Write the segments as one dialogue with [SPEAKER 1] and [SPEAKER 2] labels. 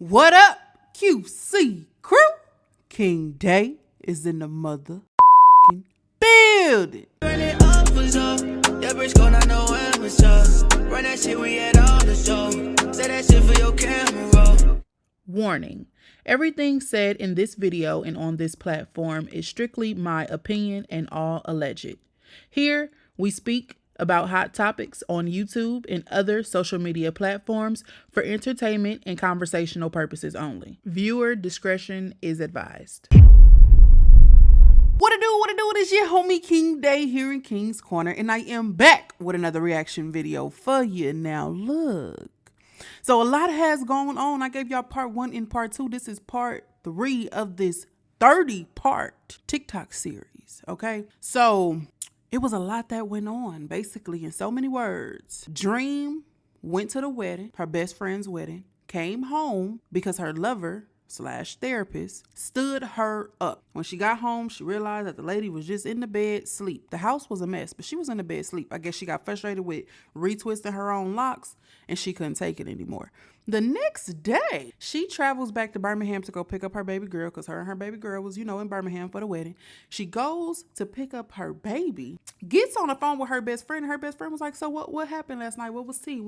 [SPEAKER 1] What up, QC crew? King Day is in the mother building.
[SPEAKER 2] Run it up was up. JBRISKO, not know when was up. Run that shit, we had all the show. Say that shit for your camera.
[SPEAKER 3] Warning. Everything said in this video and on this platform is strictly my opinion and all alleged. Here, we speak about hot topics on YouTube and other social media platforms for entertainment and conversational purposes only. Viewer discretion is advised.
[SPEAKER 1] What it do? It is your homie King Day here in King's Corner, and I am back with another reaction video for you. Now look. So a lot has gone on. I gave y'all part 1 and part 2. This is part 3 of this 30-part TikTok series, okay? So it was a lot that went on, basically, in so many words. Dream went to the wedding, her best friend's wedding, came home because her lover / therapist stood her up. When she got home, she realized that the lady was just in the bed sleep. The house was a mess, but she was in the bed sleep. I guess she got frustrated with retwisting her own locks and she couldn't take it anymore. The next day, she travels back to Birmingham to go pick up her baby girl because her and her baby girl was, in Birmingham for the wedding. She goes to pick up her baby, gets on the phone with her best friend, and her best friend was like, so what happened last night? What was tea?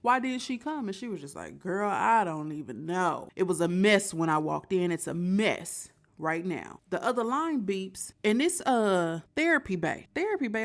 [SPEAKER 1] Why didn't she come? And she was just like, girl, I don't even know. It was a mess when I walked in. It's a mess right now. The other line beeps, and this therapy bay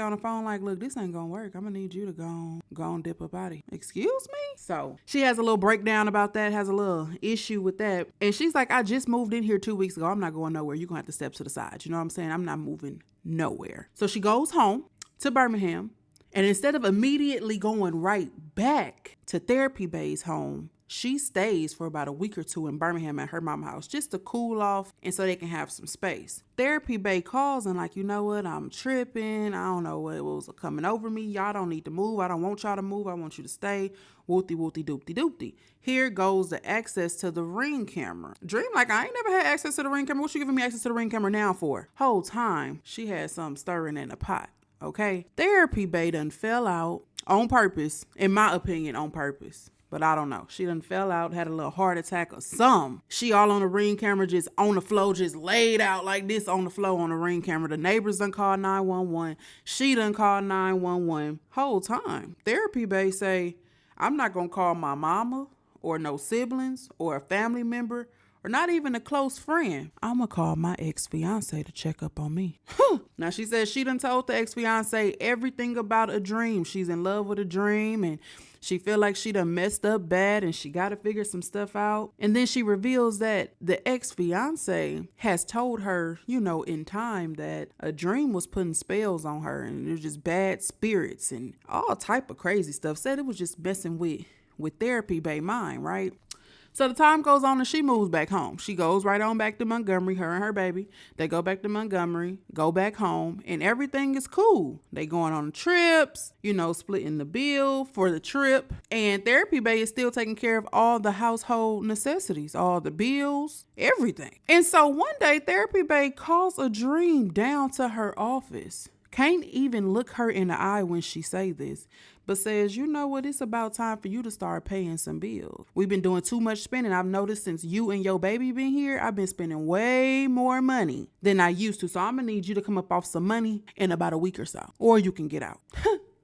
[SPEAKER 1] on the phone like, look, this ain't gonna work. I'm gonna need you to go on dip up out of here. Excuse me? So she has a little breakdown about that, has a little issue with that, and she's like, I just moved in here 2 weeks ago. I'm not going nowhere. You're gonna have to step to the side. You know what I'm saying? I'm not moving nowhere. So she goes home to Birmingham, and instead of immediately going right back to therapy bay's home, she stays for about a week or 2 in Birmingham at her mama's house just to cool off and so they can have some space. Therapy bay calls and like, you know what? I'm tripping. I don't know what was coming over me. Y'all don't need to move. I don't want y'all to move. I want you to stay. Whoopty doopty doopty. Here goes the access to the Ring camera. Dream like, I ain't never had access to the Ring camera. What you giving me access to the Ring camera now for? Whole time she had something stirring in the pot. Okay. Therapy bay done fell out on purpose. In my opinion, on purpose. But I don't know. She done fell out, had a little heart attack or something. She all on the Ring camera, just on the floor, just laid out like this on the floor on the Ring camera. The neighbors done called 911. She done called 911. Whole time. Therapy bay say, I'm not going to call my mama or no siblings or a family member or not even a close friend. I'm going to call my ex-fiance to check up on me. Now, she says she done told the ex-fiance everything about a dream. She's in love with a dream and she feel like she done messed up bad and she got to figure some stuff out. And then she reveals that the ex-fiance has told her, in time that a dream was putting spells on her and it was just bad spirits and all type of crazy stuff. Said it was just messing with therapy bay mind, right? So the time goes on and she moves back home. She goes right on back to Montgomery, her and her baby. They go back to Montgomery, go back home, and everything is cool. They going on trips, splitting the bill for the trip. And therapy bay is still taking care of all the household necessities, all the bills, everything. And so one day, therapy bay calls a dream down to her office. Can't even look her in the eye when she say this, but says, you know what, it's about time for you to start paying some bills. We've been doing too much spending. I've noticed since you and your baby been here, I've been spending way more money than I used to. So I'm gonna need you to come up off some money in about a week or so, or you can get out.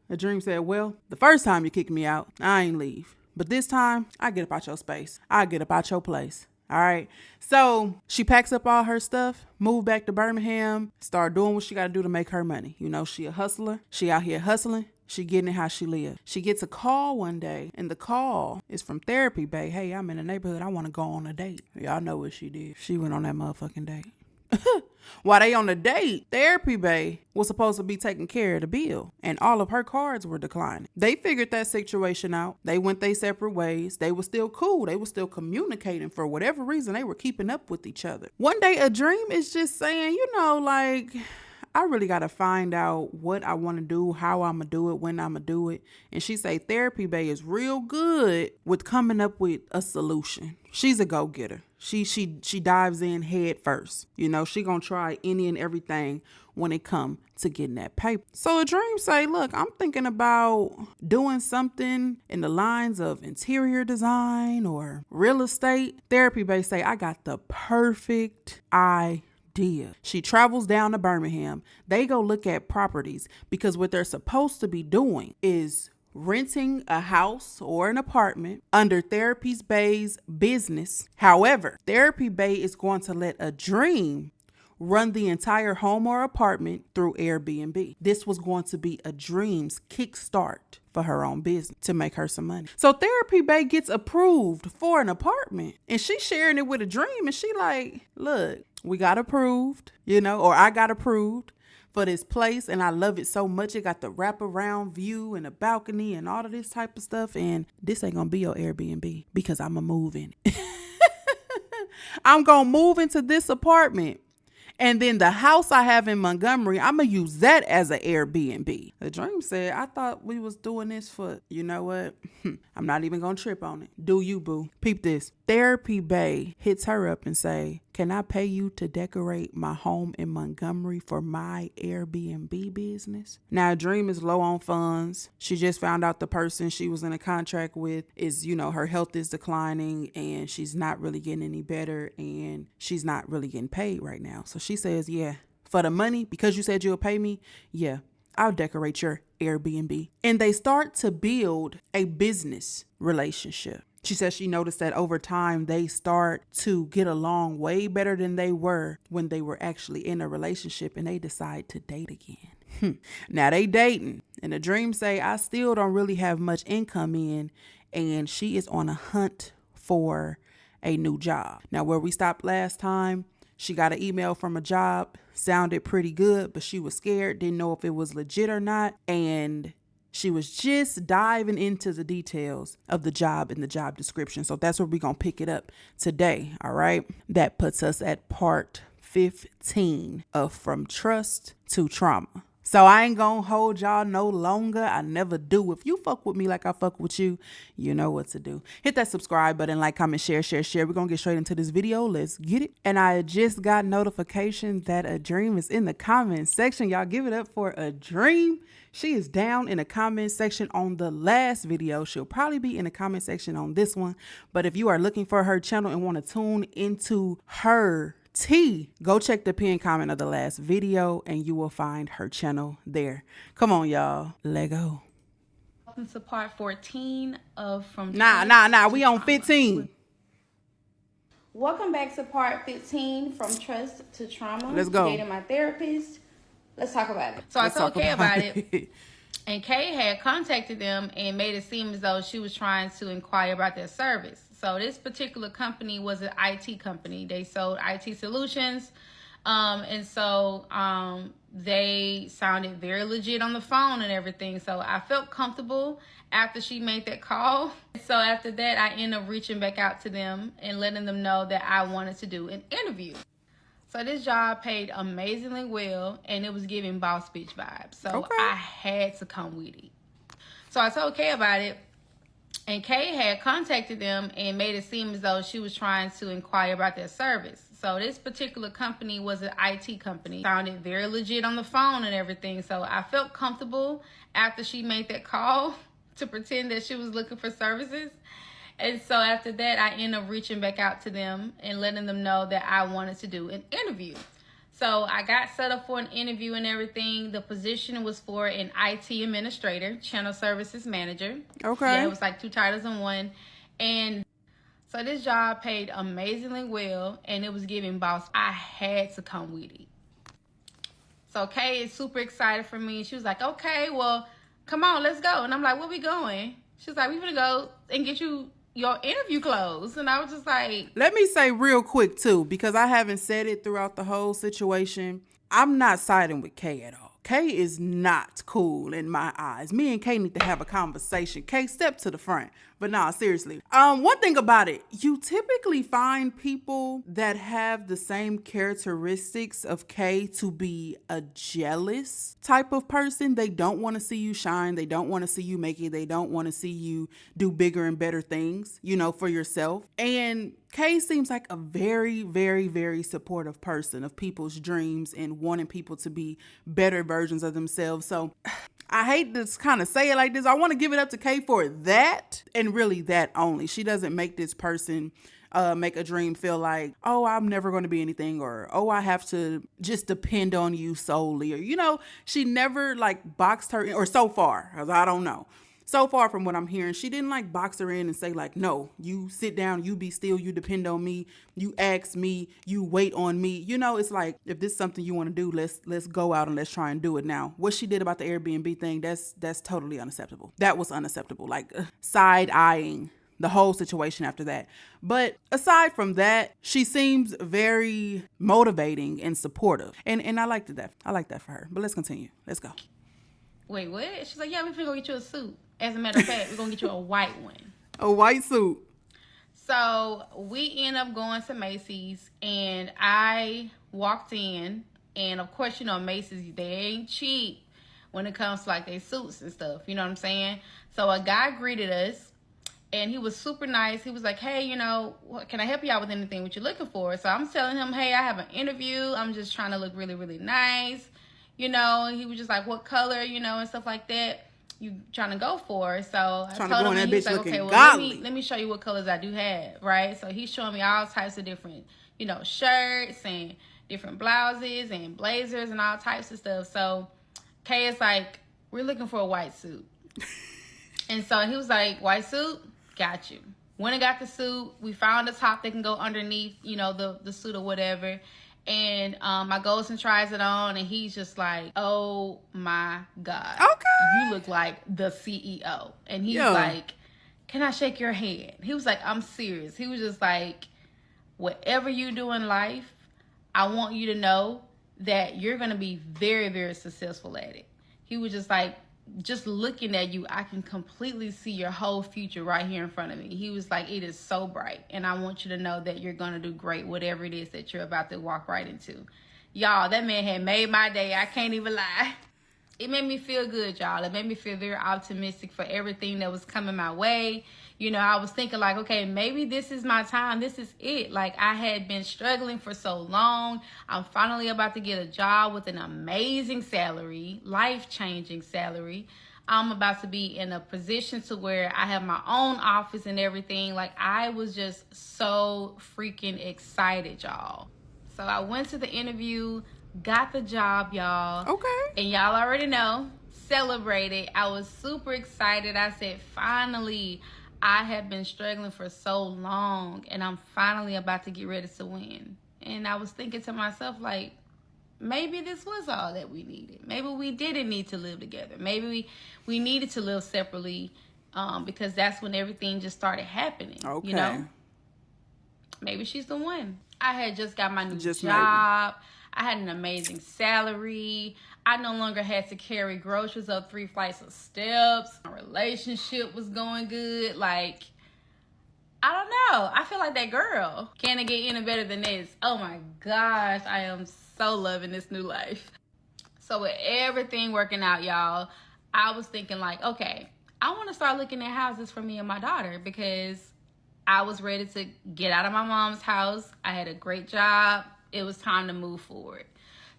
[SPEAKER 1] The dream said, well, the first time you kicked me out, I ain't leave. But this time, I get up out your space. I get up out your place. All right. So she packs up all her stuff, move back to Birmingham, start doing what she got to do to make her money. She a hustler. She out here hustling. She getting it how she live. She gets a call one day, and the call is from therapy bay. Hey, I'm in the neighborhood. I want to go on a date. Y'all know what she did. She went on that motherfucking date. While they on the date, therapy bay was supposed to be taking care of the bill, and all of her cards were declining. They figured that situation out. They went their separate ways. They were still cool. They were still communicating. For whatever reason, they were keeping up with each other. One day, a dream is just saying, I really got to find out what I want to do, how I'm going to do it, when I'm going to do it. And she say therapy bay is real good with coming up with a solution. she's a go-getter. She dives in head first. You know, she gonna try any and everything when it come to getting that paper. So a dream say, look, I'm thinking about doing something in the lines of interior design or real estate. Therapy Bae say, I got the perfect idea. She travels down to Birmingham. They go look at properties because what they're supposed to be doing is renting a house or an apartment under Therapy Bae's business. However, Therapy Bae is going to let a dream run the entire home or apartment through Airbnb. This was going to be a dream's kickstart for her own business to make her some money. So Therapy Bae gets approved for an apartment and she's sharing it with a dream and she like, look, we got approved, you know, or I got approved for this place and I love it so much. It got the wraparound view and a balcony and all of this type of stuff. And this ain't gonna be your Airbnb because I'm a move in. I'm gonna move into this apartment. And then the house I have in Montgomery, I'm going to use that as an Airbnb. The dream said, I thought we was doing this for, you know what? I'm not even going to trip on it. Do you, boo? Peep this. Therapy Bae hits her up and say, can I pay you to decorate my home in Montgomery for my Airbnb business? Now, Dream is low on funds. She just found out the person she was in a contract with is, you know, her health is declining and she's not really getting any better and she's not really getting paid right now. So she says, yeah, for the money, because you said you'll pay me, yeah, I'll decorate your Airbnb. And they start to build a business relationship. She says she noticed that over time, they start to get along way better than they were when they were actually in a relationship and they decide to date again. Now they dating and the dream say, I still don't really have much income in, and she is on a hunt for a new job. Now where we stopped last time, she got an email from a job, sounded pretty good, but she was scared, didn't know if it was legit or not. And she was just diving into the details of the job and the job description. So that's where we're going to pick it up today. All right. That puts us at part 15 of From Trust to Trauma. So I ain't gonna hold y'all no longer. I never do. If you fuck with me like I fuck with you, you know what to do. Hit that subscribe button, like, comment, share. We're gonna get straight into this video. Let's get it. And I just got notification that a dream is in the comment section. Y'all give it up for a dream. She is down in the comment section on the last video. She'll probably be in the comment section on this one. But if you are looking for her channel and want to tune into her go check the pinned comment of the last video and you will find her channel there. Come on, y'all. Let go.
[SPEAKER 4] Welcome to part 14 of From
[SPEAKER 1] Nah. We on 15.
[SPEAKER 4] Welcome back to part 15 From Trust to Trauma.
[SPEAKER 1] Let's go.
[SPEAKER 4] Dating my therapist. Let's talk about it. So
[SPEAKER 1] Let's
[SPEAKER 4] I told
[SPEAKER 1] talk
[SPEAKER 4] Kay
[SPEAKER 1] about
[SPEAKER 4] about it. And Kay had contacted them and made it seem as though she was trying to inquire about their service. So this particular company was an IT company. They sold IT solutions. And so they sounded very legit on the phone and everything. So I felt comfortable after she made that call. So after that, I ended up reaching back out to them and letting them know that I wanted to do an interview. So this job paid amazingly well and it was giving boss bitch vibes. So
[SPEAKER 1] okay.
[SPEAKER 4] I had to come with it. So I told Kay about it. And Kay had contacted them and made it seem as though she was trying to inquire about their service. So this particular company was an IT company. Sounded very legit on the phone and everything. So I felt comfortable after she made that call to pretend that she was looking for services. And so after that, I ended up reaching back out to them and letting them know that I wanted to do an interview. So I got set up for an interview and everything. The position was for an IT administrator, channel services manager.
[SPEAKER 1] Okay.
[SPEAKER 4] Yeah, it was like 2 titles in one. And so this job paid amazingly well and it was giving boss. I had to come with it. So Kay is super excited for me. She was like, okay, well, come on, let's go. And I'm like, where we going? She's like, we're going to go and get you your interview clothes. And I was just like,
[SPEAKER 1] let me say real quick too, because I haven't said it throughout the whole situation. I'm not siding with Kay at all. Kay is not cool in my eyes. Me and Kay need to have a conversation. Kay, step to the front. But nah, seriously. One thing about it, you typically find people that have the same characteristics of Kay to be a jealous type of person. They don't want to see you shine. They don't want to see you make it. They don't want to see you do bigger and better things, you know, for yourself. And Kay seems like a very, very, very supportive person of people's dreams and wanting people to be better versions of themselves. So I hate to kind of say it like this. I want to give it up to Kay for that, and really that only. She doesn't make this person make a dream feel like, oh, I'm never going to be anything, or, oh, I have to just depend on you solely. Or, you know, she never like boxed her in, or so far, because I don't know. So far from what I'm hearing, she didn't like box her in and say like, no, you sit down, you be still, you depend on me, you ask me, you wait on me. You know, it's like, if this is something you want to do, let's go out and let's try and do it now. What she did about the Airbnb thing, that's totally unacceptable. That was unacceptable. Like side-eyeing the whole situation after that. But aside from that, she seems very motivating and supportive. And I liked that. I like that for her. But let's continue. Let's go.
[SPEAKER 4] Wait, what? She's like, yeah, we're finna go get you a suit. As a matter of fact, we're gonna get you a white one.
[SPEAKER 1] A white suit.
[SPEAKER 4] So we end up going to Macy's, and I walked in, and of course, you know, Macy's, they ain't cheap when it comes to like their suits and stuff. You know what I'm saying? So a guy greeted us, and he was super nice. He was like, hey, you know, can I help you out with anything what you're looking for? So I'm telling him, hey, I have an interview. I'm just trying to look really, really nice. You know, and he was just like, what color, you know, and stuff like that you trying to go for. So I told him, and he was like, okay, well, let me show you what colors I do have, right? So he's showing me all types of different, you know, shirts and different blouses and blazers and all types of stuff. So Kay is like, we're looking for a white suit. And so he was like, white suit? Got you. Went and got the suit. We found a top that can go underneath, you know, the suit or whatever. And I goes and tries it on, and he's just like, oh my God.
[SPEAKER 1] Okay.
[SPEAKER 4] You look like the CEO. And he's like, can I shake your hand? He was like, I'm serious. He was just like, whatever you do in life, I want you to know that you're going to be very, very successful at it. He was just like, just looking at you, I can completely see your whole future right here in front of me. He was like, it is so bright, and I want you to know that you're going to do great, whatever it is that you're about to walk right into. Y'all, that man had made my day. I can't even lie. It made me feel good, y'all. It made me feel very optimistic for everything that was coming my way. You know, I was thinking like, okay, maybe this is my time. This is it. Like, I had been struggling for so long. I'm finally about to get a job with an amazing salary, life-changing salary. I'm about to be in a position to where I have my own office and everything. Like, I was just so freaking excited, y'all. So I went to the interview, got the job, y'all.
[SPEAKER 1] Okay.
[SPEAKER 4] And y'all already know, celebrated. I was super excited. I said, finally, I have been struggling for so long, and I'm finally about to get ready to win. And I was thinking to myself, like, maybe this was all that we needed. Maybe we didn't need to live together. Maybe we needed to live separately, because that's when everything just started happening. Okay. You know? Maybe she's the one. I had just got my new job. Maybe. I had an amazing salary. I no longer had to carry groceries up 3 flights of steps. My relationship was going good. Like, I don't know. I feel like that girl. Can it get any better than this? Oh my gosh. I am so loving this new life. So with everything working out, y'all, I was thinking like, okay, I want to start looking at houses for me and my daughter, because I was ready to get out of my mom's house. I had a great job. It was time to move forward.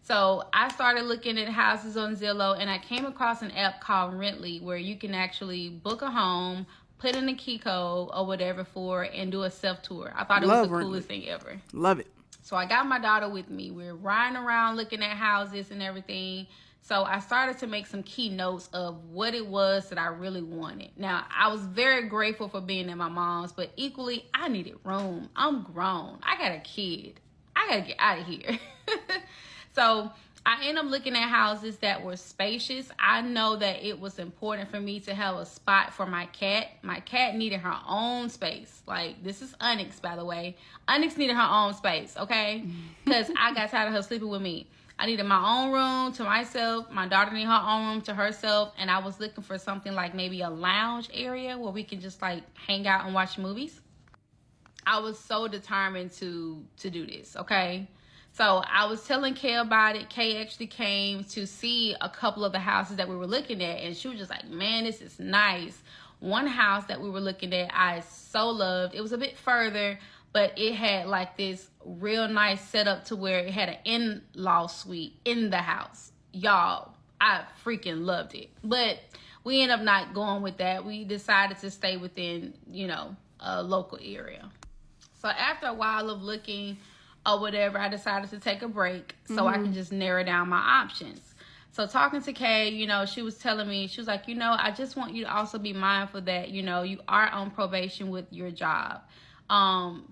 [SPEAKER 4] So I started looking at houses on Zillow, and I came across an app called Rently, where you can actually book a home, put in a key code or whatever for it, and do a self-tour. I thought it was the coolest thing ever.
[SPEAKER 1] Love it.
[SPEAKER 4] So I got my daughter with me. We're riding around looking at houses and everything. So I started to make some key notes of what it was that I really wanted. Now, I was very grateful for being at my mom's, but equally, I needed room. I'm grown. I got a kid. I got to get out of here. So I ended up looking at houses that were spacious. I know that it was important for me to have a spot for my cat. My cat needed her own space. Like, this is Onyx, by the way. Onyx needed her own space, okay? Because I got tired of her sleeping with me. I needed my own room to myself. My daughter needed her own room to herself. And I was looking for something like maybe a lounge area where we could just like hang out and watch movies. I was so determined to do this, okay? So I was telling Kay about it. Kay actually came to see a couple of the houses that we were looking at, and she was just like, man, this is nice. One house that we were looking at, I so loved. It was a bit further, but it had like this real nice setup to where it had an in-law suite in the house. Y'all, I freaking loved it. But we ended up not going with that. We decided to stay within, you know, a local area. So after a while of looking or whatever, I decided to take a break so I can just narrow down my options. So talking to Kay, you know, she was telling me, she was like, you know, I just want you to also be mindful that, you know, you are on probation with your job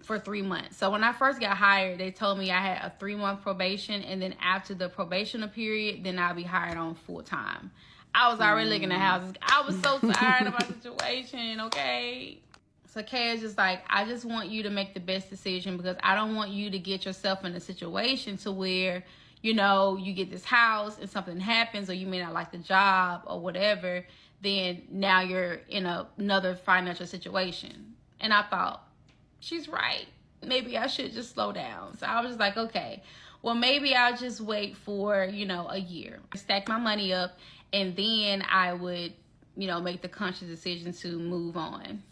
[SPEAKER 4] for 3 months. So when I first got hired, they told me I had a 3-month probation, and then after the probational period, then I'll be hired on full time. I was already looking at houses. I was so tired of my situation, okay? So Kay is just like, I just want you to make the best decision, because I don't want you to get yourself in a situation to where, you know, you get this house and something happens, or you may not like the job or whatever, then now you're in another financial situation. And I thought, she's right. Maybe I should just slow down. So I was just like, okay, well, maybe I'll just wait for, you know, a year, stack my money up, and then I would, you know, make the conscious decision to move on.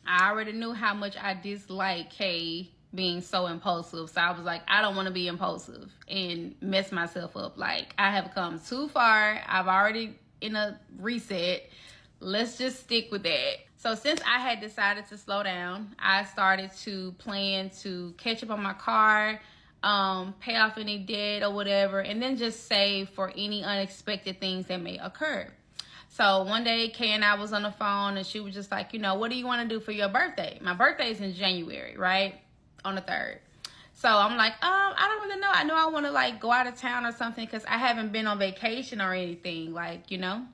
[SPEAKER 4] I already knew how much I dislike Kay being so impulsive. So I was like, I don't want to be impulsive and mess myself up. Like, I have come too far. I've already in a reset. Let's just stick with that. So since I had decided to slow down, I started to plan to catch up on my car, pay off any debt or whatever, and then just save for any unexpected things that may occur. So one day, Kay and I was on the phone, and she was just like, you know, what do you want to do for your birthday? My birthday is in January, right? On the 3rd. So I'm like, I don't really know. I know I want to like go out of town or something, because I haven't been on vacation or anything, like, you know.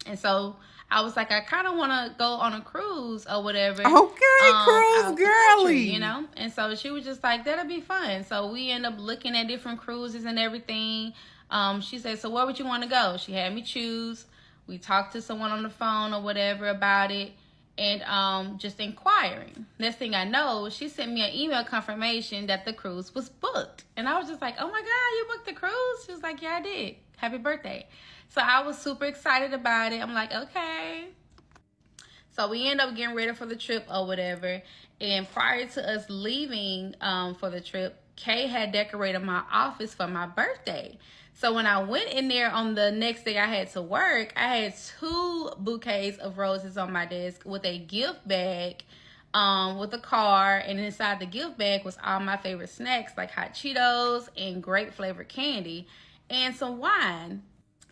[SPEAKER 4] And so I was like, I kind of want to go on a cruise or whatever.
[SPEAKER 1] Okay, cruise girly.
[SPEAKER 4] You know? And so she was just like, that'll be fun. So we end up looking at different cruises and everything. She said, so where would you want to go? She had me choose. We talked to someone on the phone or whatever about it, and just inquiring. Next thing I know, she sent me an email confirmation that the cruise was booked. And I was just like, oh my God, you booked the cruise? She was like, yeah, I did. Happy birthday. So I was super excited about it. I'm like, okay. So we end up getting ready for the trip or whatever. And prior to us leaving for the trip, Kay had decorated my office for my birthday. So when I went in there on the next day I had to work, I had 2 bouquets of roses on my desk with a gift bag with a card. And inside the gift bag was all my favorite snacks like hot Cheetos and grape flavored candy and some wine.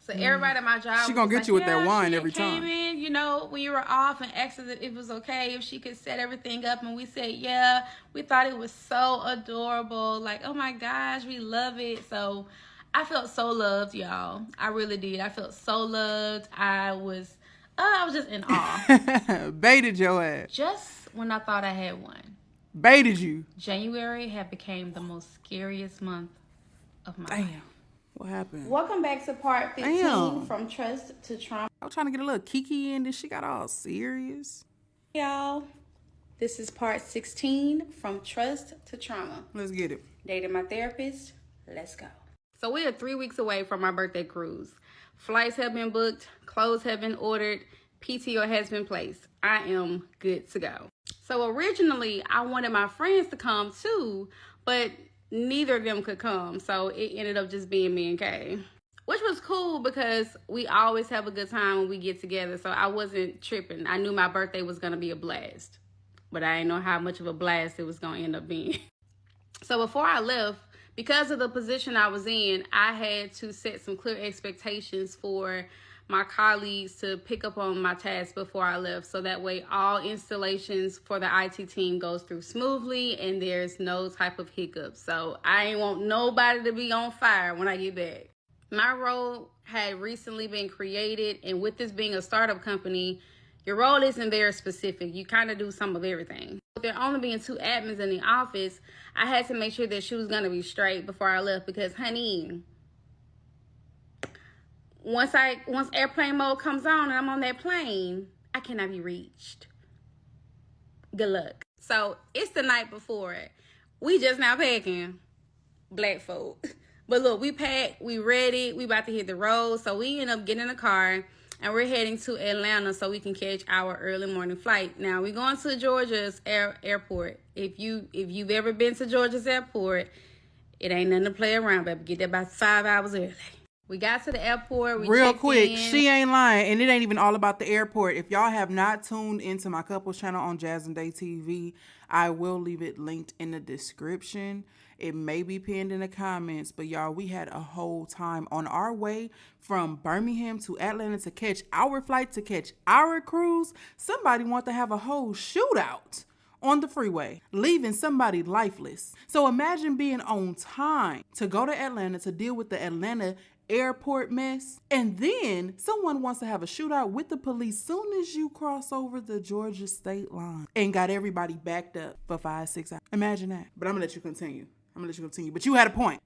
[SPEAKER 4] So everybody at my job,
[SPEAKER 1] she gonna get you with that wine every time.
[SPEAKER 4] Came in, you know, when you were off, and asked us if it was okay if she could set everything up, and we said yeah. We thought it was so adorable. Like, oh my gosh, we love it. So I felt so loved, y'all. I really did. I felt so loved. I was just in awe.
[SPEAKER 1] Baited your ass.
[SPEAKER 4] Just when I thought I had one.
[SPEAKER 1] Baited you.
[SPEAKER 4] January had became the most scariest month of my life.
[SPEAKER 1] What happened?
[SPEAKER 4] Welcome back to part 15 from Trust to Trauma.
[SPEAKER 1] I was trying to get a little kiki in, then she got all serious.
[SPEAKER 4] Y'all, this is part 16 from Trust to Trauma.
[SPEAKER 1] Let's get it.
[SPEAKER 4] Dating my therapist. Let's go. So we are 3 weeks away from our birthday cruise. Flights have been booked. Clothes have been ordered. PTO has been placed. I am good to go. So originally, I wanted my friends to come too, but neither of them could come. So it ended up just being me and Kay, which was cool because we always have a good time when we get together. So I wasn't tripping. I knew my birthday was going to be a blast, but I didn't know how much of a blast it was going to end up being. So before I left, because of the position I was in, I had to set some clear expectations for my colleagues to pick up on my tasks before I left. So that way all installations for the IT team goes through smoothly and there's no type of hiccups. So I ain't want nobody to be on fire when I get back. My role had recently been created, and with this being a startup company, your role isn't very specific. You kind of do some of everything. With there only being 2 admins in the office, I had to make sure that she was going to be straight before I left because, honey, once airplane mode comes on and I'm on that plane, I cannot be reached. Good luck. So it's the night before. We just now packing, black folk. But look, we packed, we ready, we about to hit the road. So we end up getting in the car, and and we're heading to Atlanta so we can catch our early morning flight. Now we're going to Georgia's airport. If you've ever been to Georgia's airport, it ain't nothing to play around, baby. Get there about 5 hours early. We got to the airport. We
[SPEAKER 1] Real
[SPEAKER 4] checked
[SPEAKER 1] quick,
[SPEAKER 4] in.
[SPEAKER 1] she ain't lying, and it ain't even all about the airport. If y'all have not tuned into my couples channel on Jasmine Day TV, I will leave it linked in the description. It may be pinned in the comments, but y'all, we had a whole time on our way from Birmingham to Atlanta to catch our flight, to catch our cruise. Somebody want to have a whole shootout on the freeway, leaving somebody lifeless. So imagine being on time to go to Atlanta to deal with the Atlanta airport mess, and then someone wants to have a shootout with the police soon as you cross over the Georgia state line and got everybody backed up for 5-6 hours. Imagine that. But I'm gonna let you continue. But you had a point.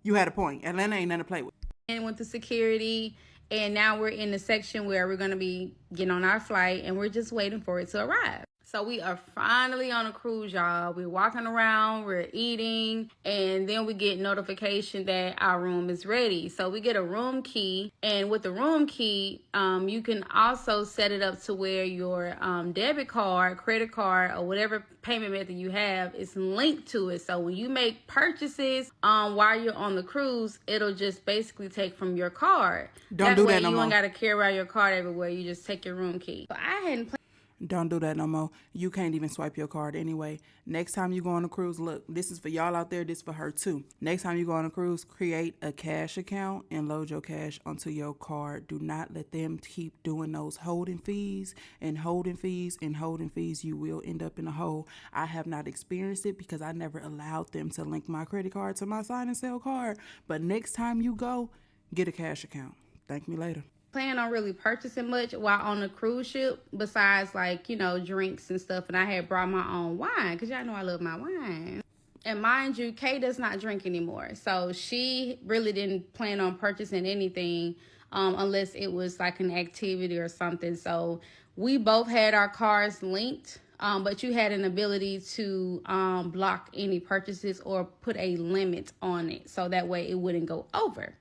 [SPEAKER 1] Atlanta ain't nothing to play with.
[SPEAKER 4] And went to security, and now we're in the section where we're going to be getting on our flight, and we're just waiting for it to arrive. So we are finally on a cruise, y'all. We're walking around, we're eating, and then we get notification that our room is ready. So we get a room key, and with the room key, you can also set it up to where your debit card, credit card, or whatever payment method you have is linked to it. So when you make purchases while you're on the cruise, it'll just basically take from your card.
[SPEAKER 1] Don't do that no more.
[SPEAKER 4] You don't got to carry around your card everywhere. You just take your room key. So I hadn't planned.
[SPEAKER 1] Don't do that no more. You can't even swipe your card anyway. Next time you go on a cruise, look, this is for y'all out there, this is for her too. Next time you go on a cruise, create a cash account and load your cash onto your card. Do not let them keep doing those holding fees. You will end up in a hole. I have not experienced it because I never allowed them to link my credit card to my sign and sell card. But next time you go, get a cash account. Thank me later.
[SPEAKER 4] Plan on really purchasing much while on the cruise ship besides, like, you know, drinks and stuff. And I had brought my own wine because y'all know I love my wine. And mind you, Kay does not drink anymore, so she really didn't plan on purchasing anything unless it was like an activity or something. So we both had our cards linked, but you had an ability to block any purchases or put a limit on it so that way it wouldn't go over.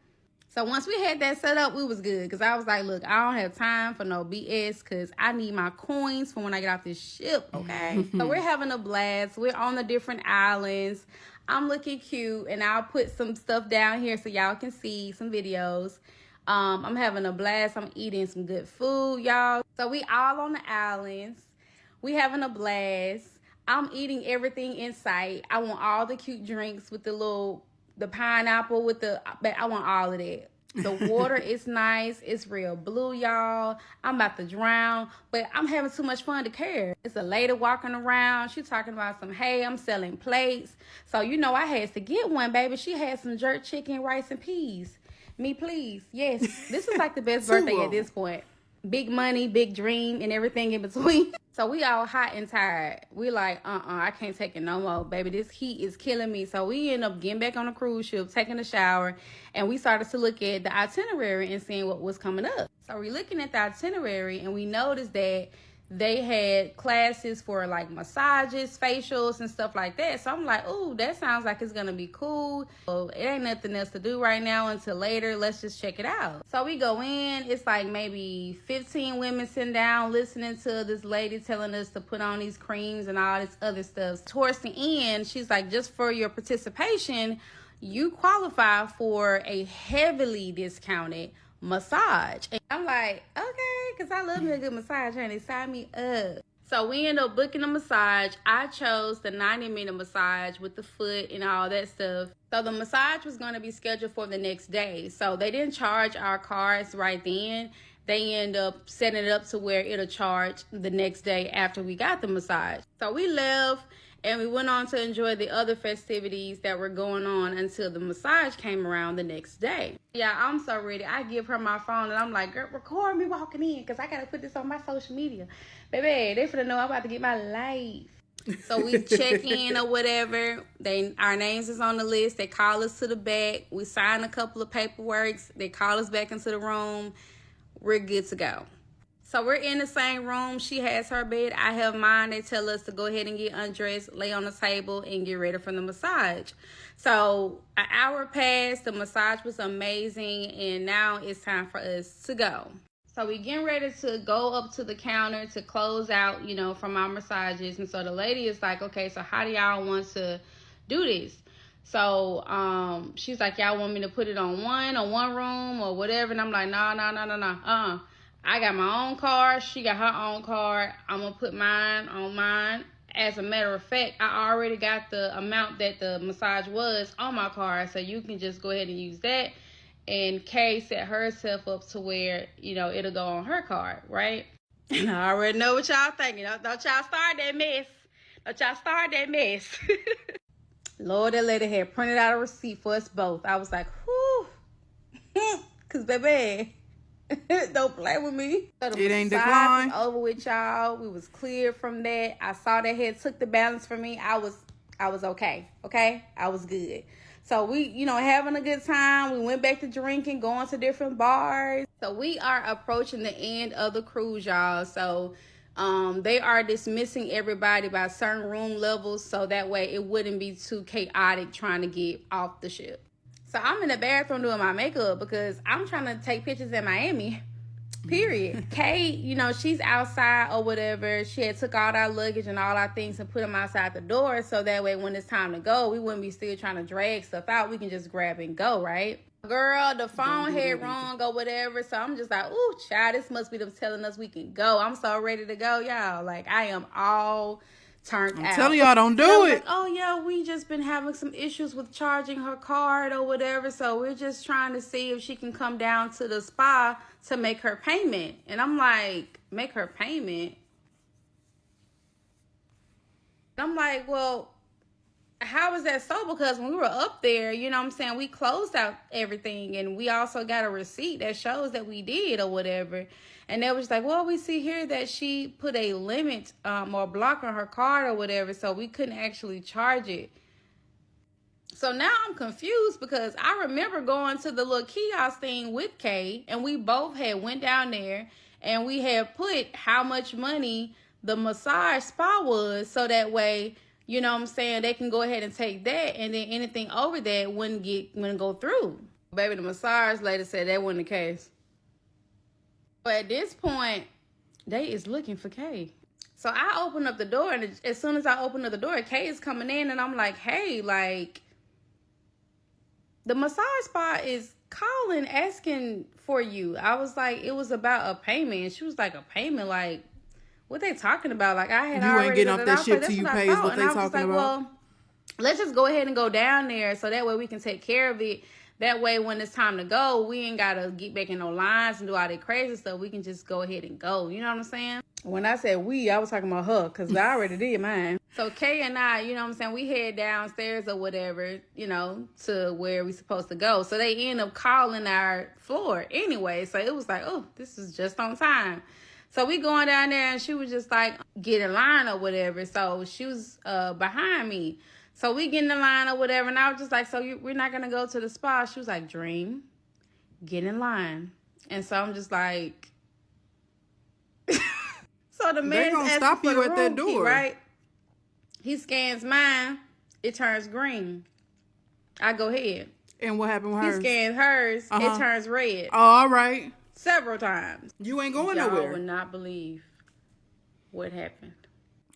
[SPEAKER 4] So once we had that set up, we was good. Because I was like, look, I don't have time for no BS because I need my coins for when I get off this ship, okay? So we're having a blast. We're on the different islands. I'm looking cute. And I'll put some stuff down here so y'all can see some videos. I'm having a blast. I'm eating some good food, y'all. So we all on the islands. We having a blast. I'm eating everything in sight. I want all the cute drinks with the pineapple with I want all of that. The water is nice. It's real blue, y'all. I'm about to drown, but I'm having too much fun to care. It's a lady walking around. She talking about some, hey, I'm selling plates. So, you know, I had to get one, baby. She had some jerk chicken, rice, and peas. Me, please. Yes, this is like the best birthday at this point. Big money, big dream, and everything in between. So we all hot and tired. We like, I can't take it no more, baby. This heat is killing me. So we end up getting back on the cruise ship, taking a shower, and we started to look at the itinerary and seeing what was coming up. So we're looking at the itinerary, and we noticed that they had classes for like massages, facials, and stuff like that. So I'm like, ooh, that sounds like it's gonna be cool. So it ain't nothing else to do right now until later. Let's just check it out. So we go in. It's like maybe 15 women sitting down listening to this lady telling us to put on these creams and all this other stuff. Towards the end, she's like, just for your participation, you qualify for a heavily discounted massage. And I'm like, okay, because I love me a good massage, honey. Sign me up. So we end up booking a massage. I chose the 90-minute massage with the foot and all that stuff. So the massage was going to be scheduled for the next day. So they didn't charge our cards right then. They end up setting it up to where it'll charge the next day after we got the massage. So we left and we went on to enjoy the other festivities that were going on until the massage came around the next day. Yeah, I'm so ready. I give her my phone and I'm like, girl, record me walking in because I got to put this on my social media. Baby, they finna know I'm about to get my life. So we check in or whatever. Our names is on the list. They call us to the back. We sign a couple of paperworks. They call us back into the room. We're good to go. So we're in the same room. She has her bed. I have mine. They tell us to go ahead and get undressed, lay on the table, and get ready for the massage. So an hour passed. The massage was amazing. And now it's time for us to go. So we getting ready to go up to the counter to close out, you know, from our massages. And so the lady is like, okay, so how do y'all want to do this? So she's like, y'all want me to put it on one room or whatever? And I'm like, no. I got my own card. She got her own card. I'm going to put mine on mine. As a matter of fact, I already got the amount that the massage was on my card. So you can just go ahead and use that. And Kay set herself up to where, you know, it'll go on her card, right? And I already know what y'all thinking. Don't y'all start that mess. Don't y'all start that mess. Lord, that lady had printed out a receipt for us both. I was like, whew. Because, baby, don't play with me. So
[SPEAKER 1] it ain't declined.
[SPEAKER 4] Over with y'all. We was cleared from that. I saw that had took the balance from me. I was okay. Okay? I was good. So we, you know, having a good time. We went back to drinking, going to different bars. So we are approaching the end of the cruise, y'all. So they are dismissing everybody by certain room levels, so that way it wouldn't be too chaotic trying to get off the ship. So I'm in the bathroom doing my makeup because I'm trying to take pictures in Miami. Period. Kay, you know, she's outside or whatever. She had took all our luggage and all our things and put them outside the door, so that way when it's time to go, we wouldn't be still trying to drag stuff out. We can just grab and go, right? Girl, the phone had rung or whatever, so I'm just like, ooh, child, this must be them telling us we can go. I'm so ready to go, y'all. Like, I am all turned out.
[SPEAKER 1] I'm telling y'all, don't do it.
[SPEAKER 4] Like, oh, yeah, we just been having some issues with charging her card or whatever, so we're just trying to see if she can come down to the spa to make her payment. And I'm like, make her payment? And I'm like, well, how is that so? Because when we were up there, you know what I'm saying, we closed out everything, and we also got a receipt that shows that we did or whatever. And they was like, well, we see here that she put a limit or block on her card or whatever, so we couldn't actually charge it. So now I'm confused because I remember going to the little kiosk thing with Kay, and we both had went down there and we had put how much money the massage spa was, so that way, you know what I'm saying, they can go ahead and take that, and then anything over that wouldn't go through. Baby, the massage lady said that wasn't the case. But at this point, they is looking for Kay. So I open up the door, and as soon as I open up the door, Kay is coming in, and I'm like, hey, like, the massage spa is calling, asking for you. I was like, it was about a payment. And she was like, a payment? Like, what they talking about? Like, I had
[SPEAKER 1] you
[SPEAKER 4] already...
[SPEAKER 1] ain't getting off that ship till you pay is what they talking about.
[SPEAKER 4] Well, let's just go ahead and go down there so that way we can take care of it. That way, when it's time to go, we ain't got to get back in no lines and do all that crazy stuff. We can just go ahead and go. You know what I'm saying? When I said we, I was talking about her because I already did mine. So Kay and I, you know what I'm saying, we head downstairs or whatever, you know, to where we supposed to go. So they end up calling our floor anyway. So it was like, oh, this is just on time. So we going down there, and she was just like, get in line or whatever. So she was behind me. So we get in the line or whatever, and I was just like, so we're not going to go to the spa? She was like, Dream, get in line. And so I'm just like... So the man
[SPEAKER 1] gonna stop you at that door,
[SPEAKER 4] right? He scans mine. It turns green. I go ahead.
[SPEAKER 1] And what happened with hers?
[SPEAKER 4] He scans hers. It turns red.
[SPEAKER 1] Oh, all right.
[SPEAKER 4] Several times.
[SPEAKER 1] You ain't going
[SPEAKER 4] Y'all
[SPEAKER 1] nowhere.
[SPEAKER 4] would not believe what happened.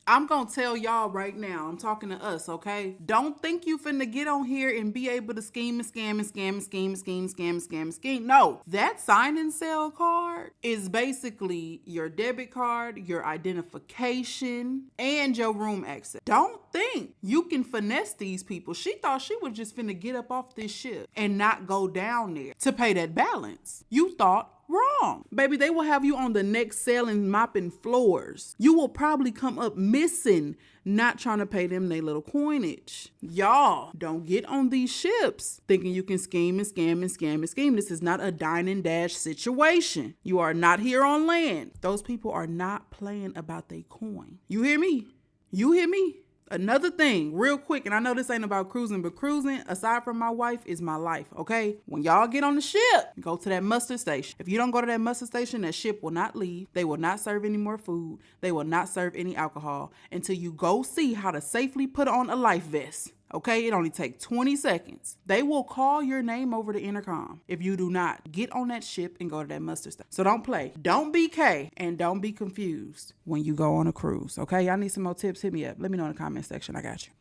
[SPEAKER 1] I'm going to tell y'all right now, I'm talking to us, okay? Don't think you finna get on here and be able to scheme and scam and scam and scheme and scheme and scam and scam and scheme. No, that sign and sell card is basically your debit card, your identification, and your room access. Don't think you can finesse these people. She thought she was just finna get up off this ship and not go down there to pay that balance. You thought wrong. Baby, they will have you on the next selling, mopping floors. You will probably come up missing, not trying to pay them their little coinage. Y'all, don't get on these ships thinking you can scheme and scam and scam and scheme. This is not a dine and dash situation. You are not here on land. Those people are not playing about their coin. You hear me? You hear me? Another thing, real quick, and I know this ain't about cruising, but cruising, aside from my wife, is my life, okay? When y'all get on the ship, go to that mustard station. If you don't go to that mustard station, that ship will not leave. They will not serve any more food. They will not serve any alcohol until you go see how to safely put on a life vest. Okay, it only takes 20 seconds. They will call your name over the intercom if you do not get on that ship and go to that mustard station. So don't play. Don't be K and don't be confused when you go on a cruise. Okay, y'all need some more tips? Hit me up. Let me know in the comment section. I got you.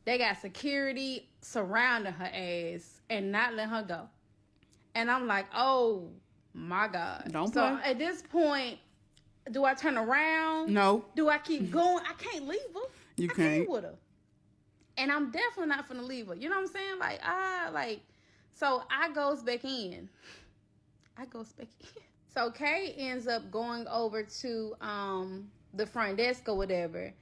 [SPEAKER 4] They got security surrounding her ass and not letting her go. And I'm like, oh my God.
[SPEAKER 1] Don't
[SPEAKER 4] so
[SPEAKER 1] play.
[SPEAKER 4] At this point, do I turn around?
[SPEAKER 1] No.
[SPEAKER 4] Do I keep going? I can't leave her.
[SPEAKER 1] You
[SPEAKER 4] I
[SPEAKER 1] can't.
[SPEAKER 4] with her. And I'm definitely not finna leave her. You know what I'm saying? So I goes back in. So Kay ends up going over to the front desk or whatever.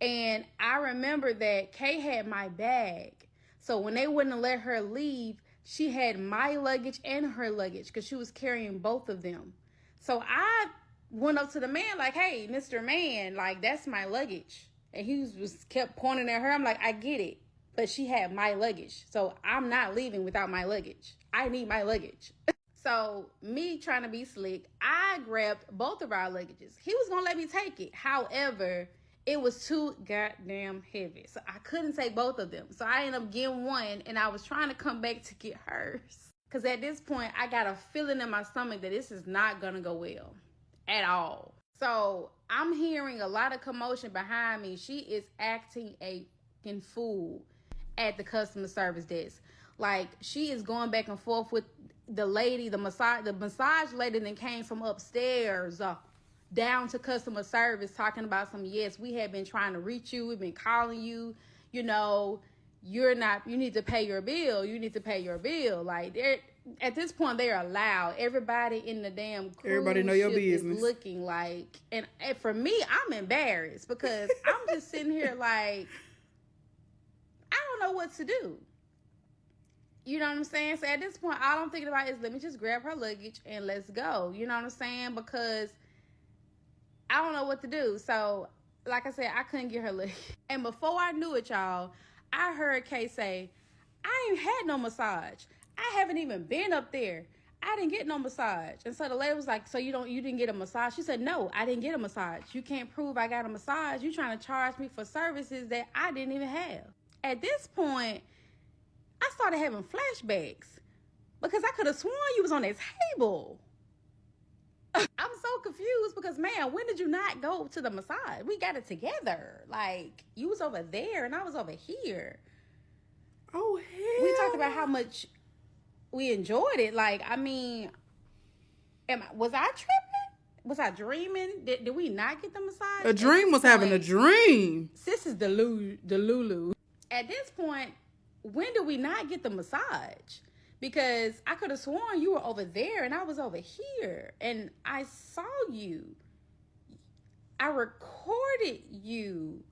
[SPEAKER 4] And I remember that Kay had my bag. So when they wouldn't let her leave, she had my luggage and her luggage because she was carrying both of them. So I went up to the man like, hey, Mr. Man, like, that's my luggage. And he was kept pointing at her. I'm like, I get it. But she had my luggage. So I'm not leaving without my luggage. I need my luggage. So me trying to be slick, I grabbed both of our luggages. He was going to let me take it. However, it was too goddamn heavy. So I couldn't take both of them. So I ended up getting one, and I was trying to come back to get hers. Because at this point, I got a feeling in my stomach that this is not going to go well at all. So I'm hearing a lot of commotion behind me. She is acting a fucking fool at the customer service desk. Like, she is going back and forth with the lady, the massage lady that came from upstairs down to customer service, talking about yes, we have been trying to reach you. We've been calling you. You know, you need to pay your bill. You need to pay your bill. Like, at this point, they are loud. Everybody in the damn cruise
[SPEAKER 1] Everybody know your
[SPEAKER 4] ship
[SPEAKER 1] business.
[SPEAKER 4] is looking like, and for me, I'm embarrassed because I'm just sitting here like, I don't know what to do. You know what I'm saying? So at this point, all I'm thinking about is let me just grab her luggage and let's go. You know what I'm saying? Because I don't know what to do. So, like I said, I couldn't get her luggage. And before I knew it, y'all, I heard Kay say, I ain't had no massage. I haven't even been up there. I didn't get no massage. And so the lady was like, so you didn't get a massage? She said, no, I didn't get a massage. You can't prove I got a massage. You trying to charge me for services that I didn't even have. At this point, I started having flashbacks because I could have sworn you was on that table. I'm so confused because, man, when did you not go to the massage? We got it together. Like, you was over there and I was over here.
[SPEAKER 1] Oh, hell.
[SPEAKER 4] We talked about how much we enjoyed it. Like, I mean, was I tripping? Was I dreaming? Did we not get the massage?
[SPEAKER 1] A dream was having a dream.
[SPEAKER 4] Sis is the Lulu. At this point, when did we not get the massage? Because I could have sworn you were over there and I was over here. And I saw you. I recorded you.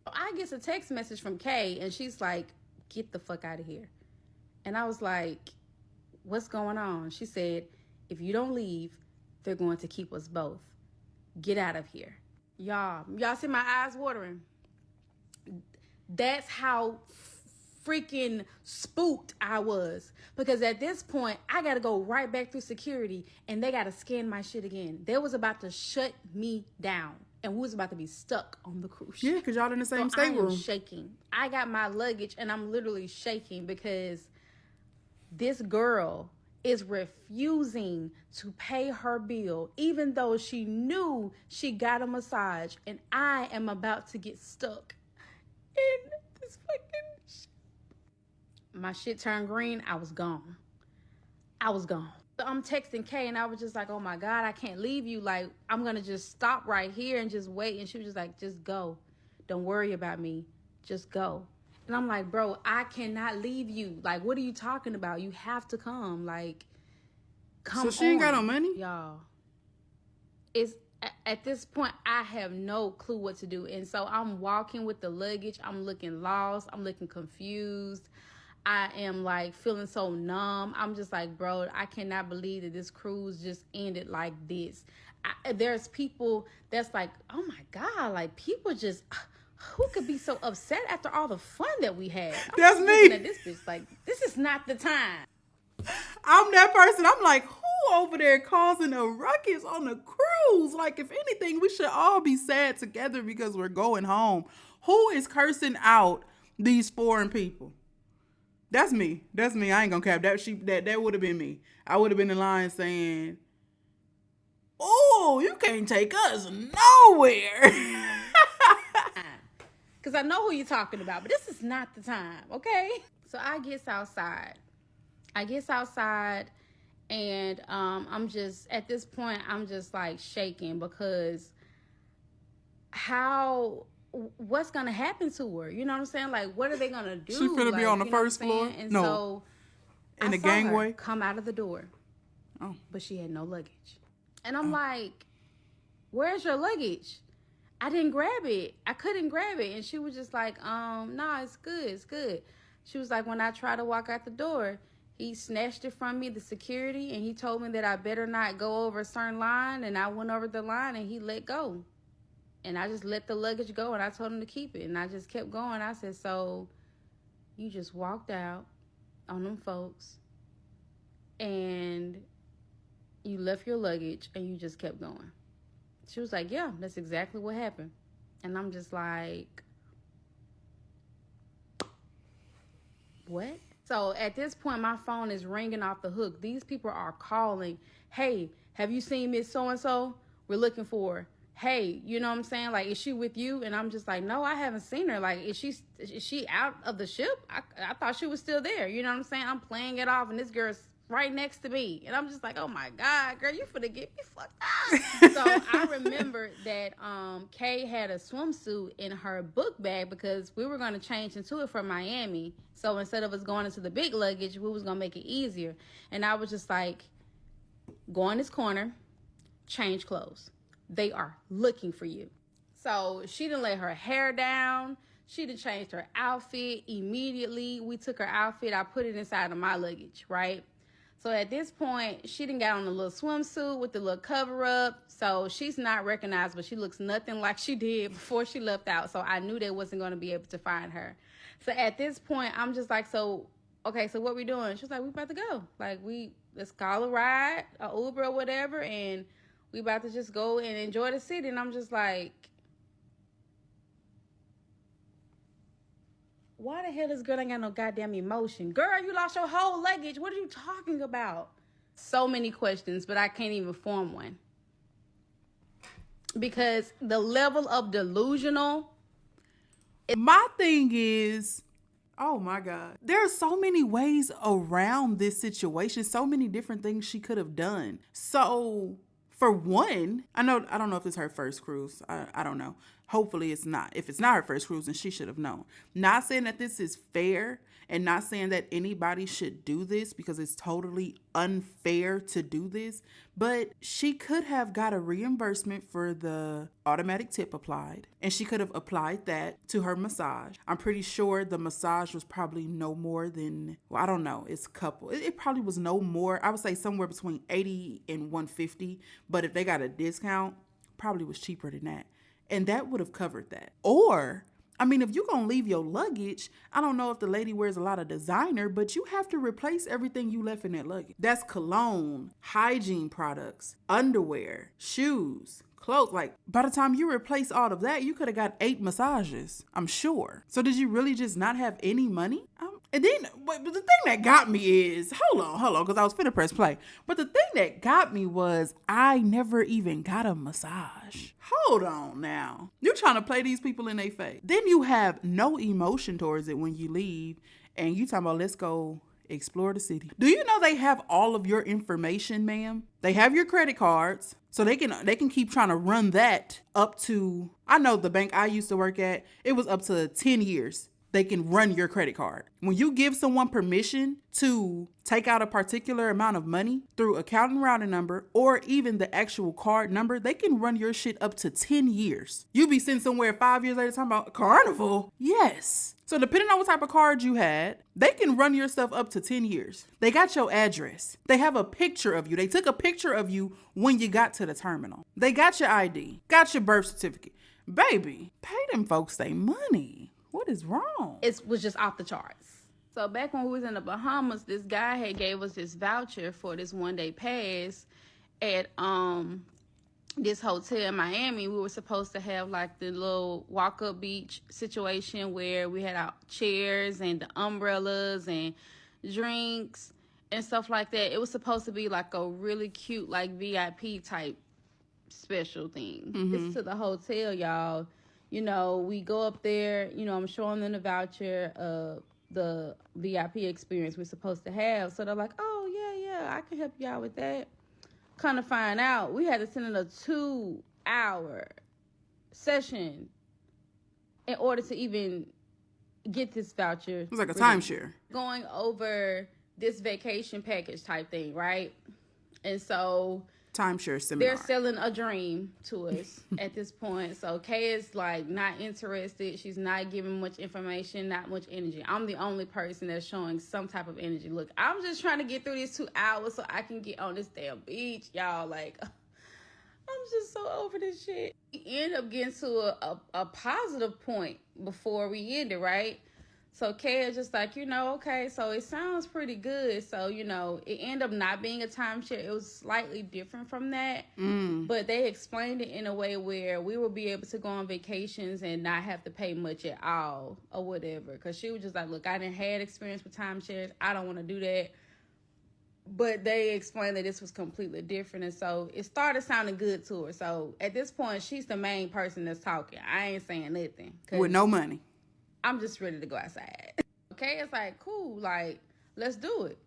[SPEAKER 4] I get a text message from Kay and she's like, get the fuck out of here. And I was like, what's going on? She said, if you don't leave, they're going to keep us both. Get out of here. Y'all see my eyes watering. That's how freaking spooked I was. Because at this point, I got to go right back through security and they got to scan my shit again. They was about to shut me down. And we was about to be stuck on the cruise ship.
[SPEAKER 1] Yeah, because y'all in the same
[SPEAKER 4] So I
[SPEAKER 1] stateroom.
[SPEAKER 4] am shaking. I got my luggage and I'm literally shaking because this girl is refusing to pay her bill even though she knew she got a massage, and I am about to get stuck in this fucking shit. My shit turned green. I was gone. So I'm texting Kay and I was just like, oh my God, I can't leave you. Like, I'm going to just stop right here and just wait. And she was just like, just go. Don't worry about me. Just go. And I'm like, bro, I cannot leave you. Like, what are you talking about? You have to come. Like, come on.
[SPEAKER 1] So she ain't got no money?
[SPEAKER 4] Y'all. It's at this point, I have no clue what to do. And so I'm walking with the luggage. I'm looking lost. I'm looking confused. I am like feeling so numb. I'm just like, bro, I cannot believe that this cruise just ended like this. There's people that's like, oh my God, like people just, who could be so upset after all the fun that we had?
[SPEAKER 1] That's me.
[SPEAKER 4] At this bitch, like, this is not the time.
[SPEAKER 1] I'm that person. I'm like, who over there causing a ruckus on the cruise? Like, if anything, we should all be sad together because we're going home. Who is cursing out these foreign people? That's me. That's me. I ain't gonna cap. That would have been me. I would have been in line saying, "Oh, you can't take us nowhere."
[SPEAKER 4] Because I know who you're talking about, but this is not the time, okay? So I gets outside. And I'm just, at this point, I'm just like shaking because what's going to happen to her? You know what I'm saying? Like, what are they going to do?
[SPEAKER 1] She finna be on the first floor?
[SPEAKER 4] And
[SPEAKER 1] no.
[SPEAKER 4] So
[SPEAKER 1] in the
[SPEAKER 4] I saw her
[SPEAKER 1] gangway?
[SPEAKER 4] come out of the door.
[SPEAKER 1] Oh.
[SPEAKER 4] But she had no luggage. And I'm like, where's your luggage? I didn't grab it. I couldn't grab it. And she was just like, nah, it's good. She was like, when I tried to walk out the door, he snatched it from me, the security, and he told me that I better not go over a certain line. And I went over the line and he let go. And I just let the luggage go and I told him to keep it. And I just kept going. I said, so you just walked out on them folks and you left your luggage and you just kept going. She was like, yeah, that's exactly what happened. And I'm just like, what? So at this point, my phone is ringing off the hook. These people are calling, hey, have you seen Miss So-and-so? We're looking for her. Hey, you know what I'm saying? Like, is she with you? And I'm just like, no, I haven't seen her. Like, is she out of the ship? I thought she was still there. You know what I'm saying? I'm playing it off and this girl's right next to me. And I'm just like, oh my God, girl, you finna get me fucked up. So I remember that Kay had a swimsuit in her book bag because we were gonna change into it for Miami. So instead of us going into the big luggage, we was gonna make it easier. And I was just like, go in this corner, change clothes. They are looking for you. So she done let her hair down. She done changed her outfit immediately. We took her outfit. I put it inside of my luggage, right? So at this point, she done got on a little swimsuit with the little cover up. So she's not recognizable. She looks nothing like she did before she left out. So I knew they wasn't going to be able to find her. So at this point, I'm just like, okay, so what we doing? She was like, we about to go. Like, let's call a ride, a Uber or whatever, and we about to just go and enjoy the city. And I'm just like, why the hell this girl ain't got no goddamn emotion? Girl, you lost your whole luggage. What are you talking about? So many questions, but I can't even form one. Because the level of delusional.
[SPEAKER 1] My thing is, oh my God, there are so many ways around this situation, so many different things she could have done. So for one, I don't know if it's her first cruise. I don't know. Hopefully it's not. If it's not her first cruise, then she should have known. Not saying that this is fair and not saying that anybody should do this because it's totally unfair to do this, but she could have got a reimbursement for the automatic tip applied, and she could have applied that to her massage. I'm pretty sure the massage was probably no more than, well, I don't know, it's a couple. It probably was no more. I would say somewhere between $80 and $150, but if they got a discount, probably was cheaper than that. And that would have covered that. Or, I mean, if you're going to leave your luggage, I don't know if the lady wears a lot of designer, but you have to replace everything you left in that luggage. That's cologne, hygiene products, underwear, shoes, clothes. Like, by the time you replace all of that, you could have got 8 massages, I'm sure. So did you really just not have any money? And then, but the thing that got me is, hold on, because I was finna press play. But the thing that got me was I never even got a massage. Hold on now. You're trying to play these people in their face. Then you have no emotion towards it when you leave, and you talking about, let's go explore the city. Do you know they have all of your information, ma'am? They have your credit cards, so they can keep trying to run that up to, I know the bank I used to work at, it was up to 10 years. They can run your credit card. When you give someone permission to take out a particular amount of money through account and routing number or even the actual card number, they can run your shit up to 10 years. You be sitting somewhere 5 years later talking about Carnival. Yes. So depending on what type of card you had, they can run your stuff up to 10 years. They got your address. They have a picture of you. They took a picture of you when you got to the terminal. They got your ID, got your birth certificate. Baby, pay them folks their money. What is wrong?
[SPEAKER 4] It was just off the charts. So back when we was in the Bahamas, this guy had gave us this voucher for this 1-day pass at this hotel in Miami. We were supposed to have like the little walk-up beach situation where we had our chairs and the umbrellas and drinks and stuff like that. It was supposed to be like a really cute, like VIP type special thing. It's to the hotel, y'all. You know, we go up there, you know, I'm showing them the voucher of the VIP experience we're supposed to have. So they're like, oh, yeah, I can help you out with that. Kind of find out, we had to send in a 2-hour session in order to even get this voucher.
[SPEAKER 1] It was like a timeshare.
[SPEAKER 4] Going over this vacation package type thing, right? And so
[SPEAKER 1] Timeshare seminar.
[SPEAKER 4] they're selling a dream to us at this point. So Kay is like not interested. She's not giving much information, not much energy. I'm the only person that's showing some type of energy. Look, I'm just trying to get through these 2 hours so I can get on this damn beach, y'all. Like, I'm just so over this shit. We end up getting to a positive point before we end it, right? So Kay is just like, you know, okay, so it sounds pretty good. So, you know, it ended up not being a timeshare. It was slightly different from that. But they explained it in a way where we will be able to go on vacations and not have to pay much at all or whatever. Because she was just like, look, I didn't have experience with timeshares. I don't want to do that. But they explained that this was completely different. And so it started sounding good to her. So at this point, she's the main person that's talking. I ain't saying nothing.
[SPEAKER 1] With no money.
[SPEAKER 4] I'm just ready to go outside. Okay, it's like, cool, like, let's do it.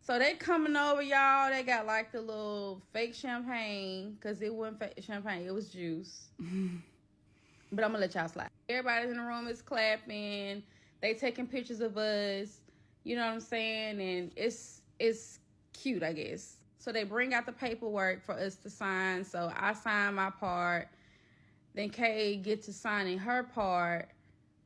[SPEAKER 4] So they coming over, y'all. They got like the little fake champagne, because it wasn't fake champagne, it was juice. But I'm gonna let y'all slide. Everybody in the room is clapping. They taking pictures of us. You know what I'm saying? And it's cute, I guess. So they bring out the paperwork for us to sign. So I sign my part. Then Kay gets to signing her part.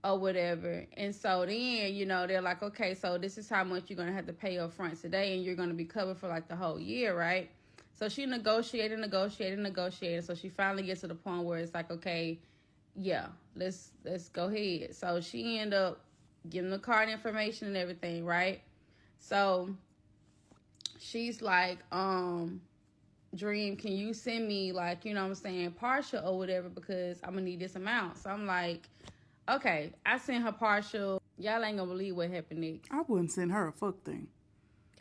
[SPEAKER 4] Or whatever. And so then, you know, they're like, okay, so this is how much you're going to have to pay up front today, and you're going to be covered for like the whole year, right? So she negotiated. So she finally gets to the point where it's like, okay, yeah, let's go ahead. So she ended up giving the card information and everything, right? So she's like, Dream, can you send me like, you know what I'm saying, partial or whatever, because I'm going to need this amount. So I'm like, okay, I sent her partial. Y'all ain't gonna believe what happened next.
[SPEAKER 1] I wouldn't send her a fuck thing.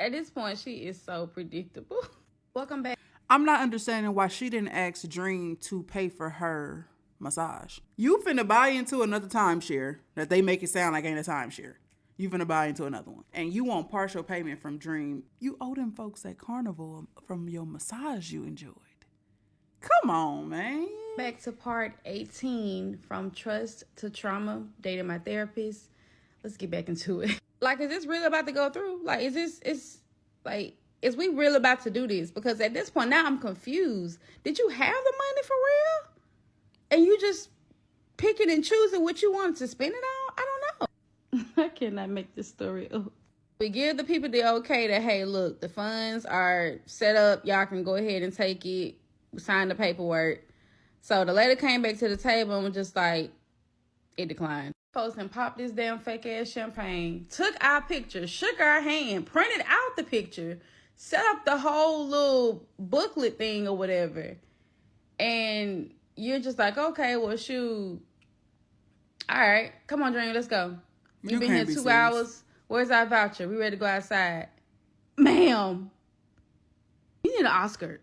[SPEAKER 4] At this point, she is so predictable. Welcome back.
[SPEAKER 1] I'm not understanding why she didn't ask Dream to pay for her massage. You finna buy into another timeshare that they make it sound like ain't a timeshare. You finna buy into another one. And you want partial payment from Dream. You owe them folks at Carnival from your massage you enjoyed. Come on, man.
[SPEAKER 4] Back to part 18, from trust to trauma, dating my therapist. Let's get back into it. Like, is this really about to go through? Like, is we really about to do this? Because at this point now I'm confused. Did you have the money for real? And you just picking and choosing what you wanted to spend it on? I don't know. I cannot make this story up. We give the people the okay that, hey, look, the funds are set up. Y'all can go ahead and take it. Sign the paperwork. So the lady came back to the table and was just like, it declined. Post and popped this damn fake ass champagne. Took our picture, shook our hand, printed out the picture, set up the whole little booklet thing or whatever. And you're just like, okay, well, shoot. All right, come on, Dream, let's go. We've been here 2 hours. Where's our voucher? We ready to go outside. Ma'am, you need an Oscar.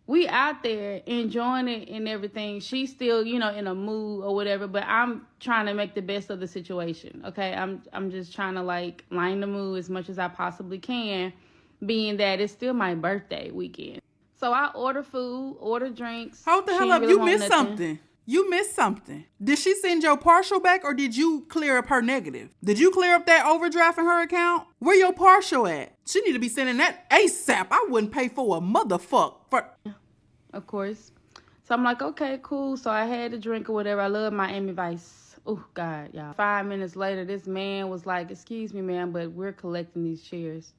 [SPEAKER 4] We out there enjoying it and everything. She's still, you know, in a mood or whatever, but I'm trying to make the best of the situation, okay? I'm just trying to, like, line the mood as much as I possibly can, being that it's still my birthday weekend. So I order food, order drinks.
[SPEAKER 1] Hold the hell up. You missed something. You missed something. Did she send your partial back, or did you clear up her negative? Did you clear up that overdraft in her account? Where your partial at? She need to be sending that ASAP. I wouldn't pay for a motherfucker for...
[SPEAKER 4] Of course. So I'm like, okay, cool. So I had a drink or whatever. I love Miami Vice. Oh, God, y'all. 5 minutes later, this man was like, excuse me, ma'am, but we're collecting these chairs.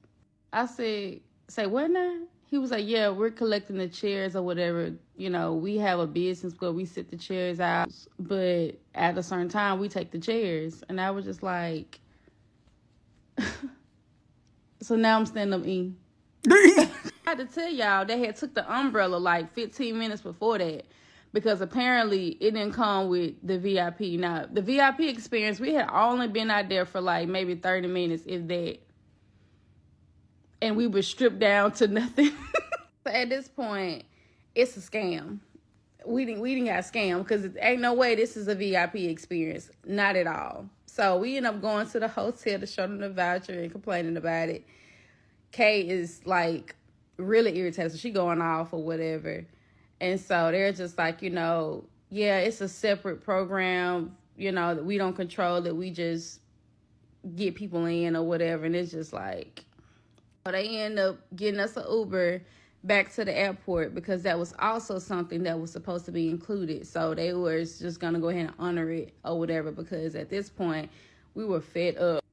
[SPEAKER 4] I said, say what now? He was like, yeah, we're collecting the chairs or whatever. You know, we have a business where we sit the chairs out, but at a certain time, we take the chairs. And I was just like, So now I'm standing up eating. I had to tell y'all they had took the umbrella like 15 minutes before that, because apparently it didn't come with the VIP. Now, the VIP experience, we had only been out there for like maybe 30 minutes, if that. And we were stripped down to nothing. So at this point, it's a scam. We didn't got scammed, because ain't no way this is a VIP experience. Not at all. So we end up going to the hotel to show them the voucher and complaining about it. Kay is like really irritated. So she going off or whatever. And so they're just like, yeah, it's a separate program, that we don't control, that we just get people in or whatever. And it's just like, they end up getting us an Uber back to the airport, because that was also something that was supposed to be included. So they were just going to go ahead and honor it or whatever, because at this point we were fed up.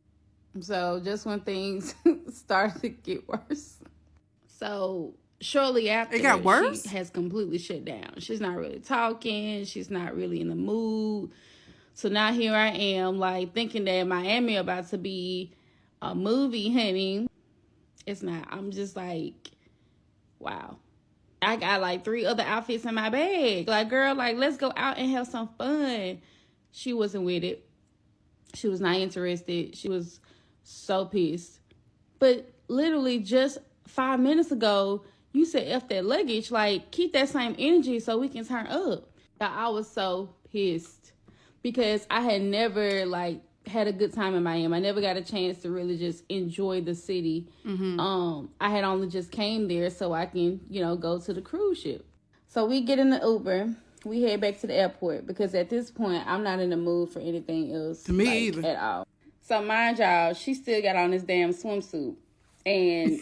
[SPEAKER 4] So just when things started to get worse. So shortly after,
[SPEAKER 1] it got worse?
[SPEAKER 4] She has completely shut down. She's not really talking. She's not really in the mood. So now here I am, like, thinking that Miami about to be a movie, honey. It's not. I'm just like, wow. I got like 3 other outfits in my bag. Like, girl, like, let's go out and have some fun. She wasn't with it. She was not interested. She was so pissed. But literally just 5 minutes ago, you said F that luggage. Like, keep that same energy so we can turn up. I was so pissed, because I had never, like, had a good time in Miami. I never got a chance to really just enjoy the city. I had only just came there so I can, go to the cruise ship. So we get in the Uber. We head back to the airport, because at this point, I'm not in the mood for anything else.
[SPEAKER 1] To me either.
[SPEAKER 4] At all. So mind y'all, she still got on this damn swimsuit. And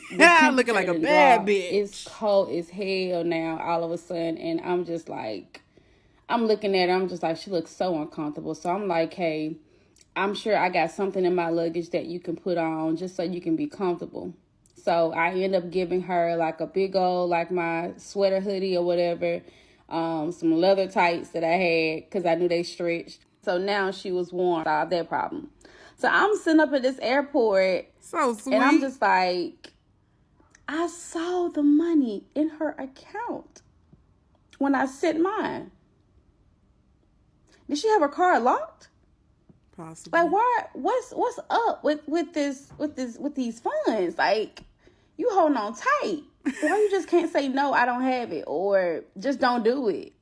[SPEAKER 1] looking like a bad bitch.
[SPEAKER 4] It's cold as hell now all of a sudden. And I'm just like, I'm looking at her. I'm just like, she looks so uncomfortable. So I'm like, hey, I'm sure I got something in my luggage that you can put on just so you can be comfortable. So I end up giving her like a big old, like my sweater hoodie or whatever, some leather tights that I had because I knew they stretched. So now she was warm. Solved that problem. So I'm sitting up at this airport.
[SPEAKER 1] So sweet.
[SPEAKER 4] And I'm just like, I saw the money in her account when I sent mine. Did she have her card locked?
[SPEAKER 1] Possibly.
[SPEAKER 4] Like, why? What's up with these funds? Like, you holding on tight. Why you just can't say no? I don't have it, or just don't do it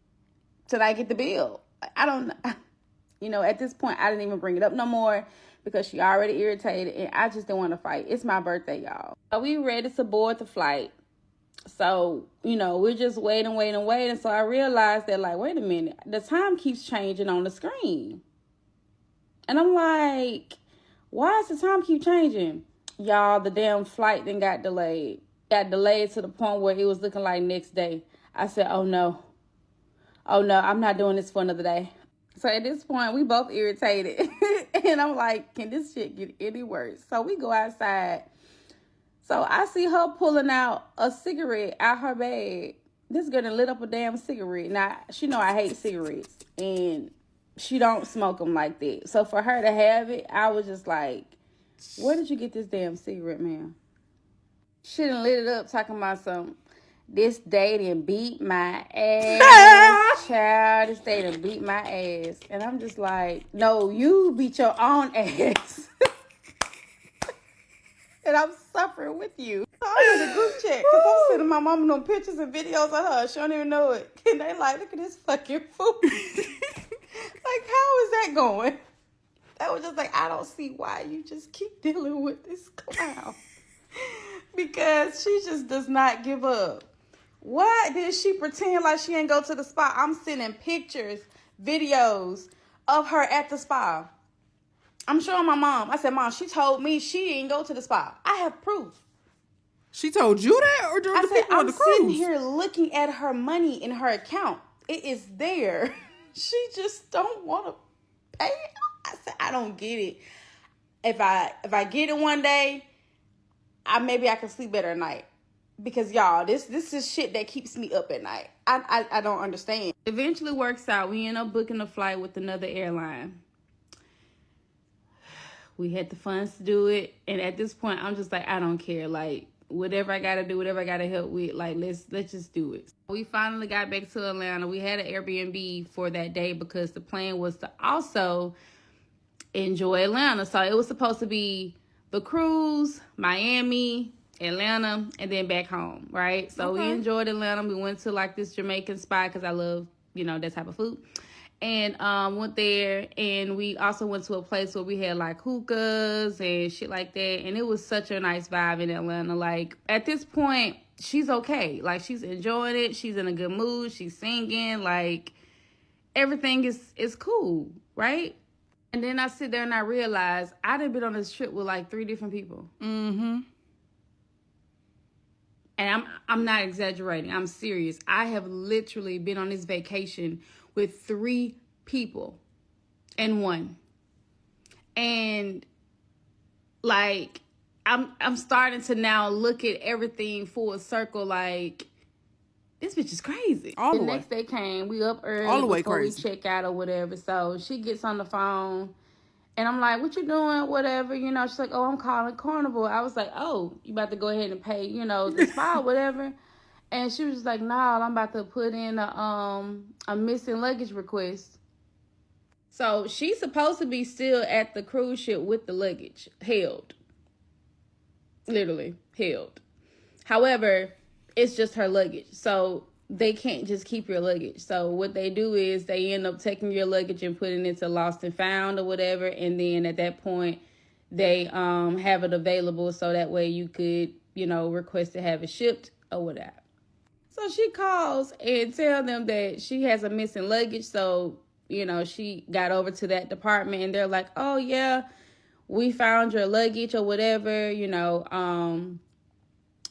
[SPEAKER 4] till I get the bill. I don't. At this point, I didn't even bring it up no more, because she already irritated, and I just didn't want to fight. It's my birthday, y'all. So we ready to board the flight. So, we're just waiting. So I realized that, like, wait a minute, the time keeps changing on the screen. And I'm like, why does the time keep changing? Y'all, the damn flight then got delayed. Got delayed to the point where it was looking like next day. I said, oh no, I'm not doing this for another day. So at this point, we both irritated. And I'm like, can this shit get any worse? So we go outside. So I see her pulling out a cigarette out her bag. This girl done lit up a damn cigarette. Now, she know I hate cigarettes. And she don't smoke them like that. So for her to have it, I was just like, where did you get this damn cigarette, ma'am? She done lit it up talking about some, this day done beat my ass, child. This day done beat my ass. And I'm just like, no, you beat your own ass. And I'm suffering with you. So I'm in the group chat, because I'm sending my mama no pictures and videos of her. She don't even know it. And they like, look at this fucking fool. Like, how is that going? That was just like, I don't see why you just keep dealing with this clown. Because she just does not give up. Why did she pretend like she ain't go to the spa? I'm sending pictures, videos of her at the spa. I'm showing my mom. I said, Mom, she told me she didn't go to the spa. I have proof.
[SPEAKER 1] She told you that, or the people on the cruise?
[SPEAKER 4] I'm sitting here looking at her money in her account. It is there. She just don't want to pay it. I said, I don't get it. If I get it one day, maybe I can sleep better at night. Because y'all, this is shit that keeps me up at night. I don't understand. Eventually works out. We end up booking a flight with another airline. We had the funds to do it. And at this point, I'm just like, I don't care. Like, whatever I got to do, whatever I got to help with, like, let's just do it. We finally got back to Atlanta. We had an Airbnb for that day because the plan was to also enjoy Atlanta. So it was supposed to be the cruise, Miami, Atlanta, and then back home, right? So we enjoyed Atlanta. We went to like this Jamaican spot because I love, that type of food. And went there, and we also went to a place where we had like hookahs and shit like that. And it was such a nice vibe in Atlanta. Like, at this point, she's okay. Like, she's enjoying it. She's in a good mood. She's singing. Like, everything is cool, right? And then I sit there and I realize I done been on this trip with like 3 different people.
[SPEAKER 1] Mm-hmm.
[SPEAKER 4] And I'm not exaggerating. I'm serious. I have literally been on this vacation with 3 people and one. And like, I'm starting to now look at everything full circle. Like, this bitch is crazy.
[SPEAKER 1] All the way.
[SPEAKER 4] Next day came, we up early
[SPEAKER 1] All the way
[SPEAKER 4] before
[SPEAKER 1] crazy.
[SPEAKER 4] we check out or whatever. So she gets on the phone. And I'm like, what you doing? Whatever, She's like, oh, I'm calling Carnival. I was like, oh, you about to go ahead and pay, the spa or whatever. And she was just like, nah, I'm about to put in a missing luggage request. So she's supposed to be still at the cruise ship with the luggage held. Literally held. However, it's just her luggage. So they can't just keep your luggage. So what they do is they end up taking your luggage and putting it to lost and found or whatever. And then at that point, they have it available so that way you could, request to have it shipped or whatever. So she calls and tell them that she has a missing luggage. So, she got over to that department and they're like, oh, yeah, we found your luggage or whatever,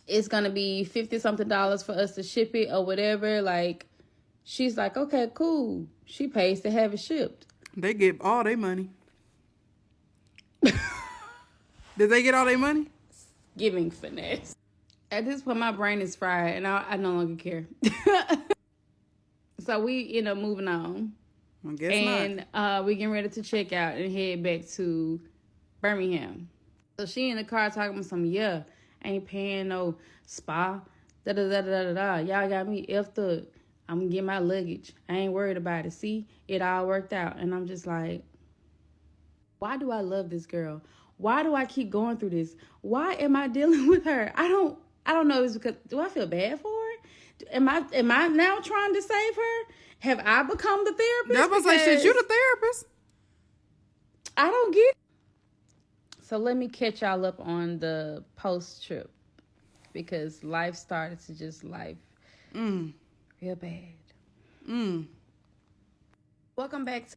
[SPEAKER 4] it's going to be $50-something for us to ship it or whatever. Like, she's like, okay, cool. She pays to have it shipped.
[SPEAKER 1] They get all their money. Did they get all their money?
[SPEAKER 4] Giving finesse. At this point, my brain is fried, and I no longer care. So we end up moving on.
[SPEAKER 1] I guess not.
[SPEAKER 4] We getting ready to check out and head back to Birmingham. So she in the car talking about some, I ain't paying no spa. Da-da-da-da-da-da. Y'all got me effed up. I'm going to get my luggage. I ain't worried about it. See, it all worked out. And I'm just like, why do I love this girl? Why do I keep going through this? Why am I dealing with her? I don't know. It's because, do I feel bad for her? Am I now trying to save her? Have I become the therapist?
[SPEAKER 1] That's what I say, shit, you the therapist.
[SPEAKER 4] I don't get it. So let me catch y'all up on the post trip because life started to just real bad. Welcome back.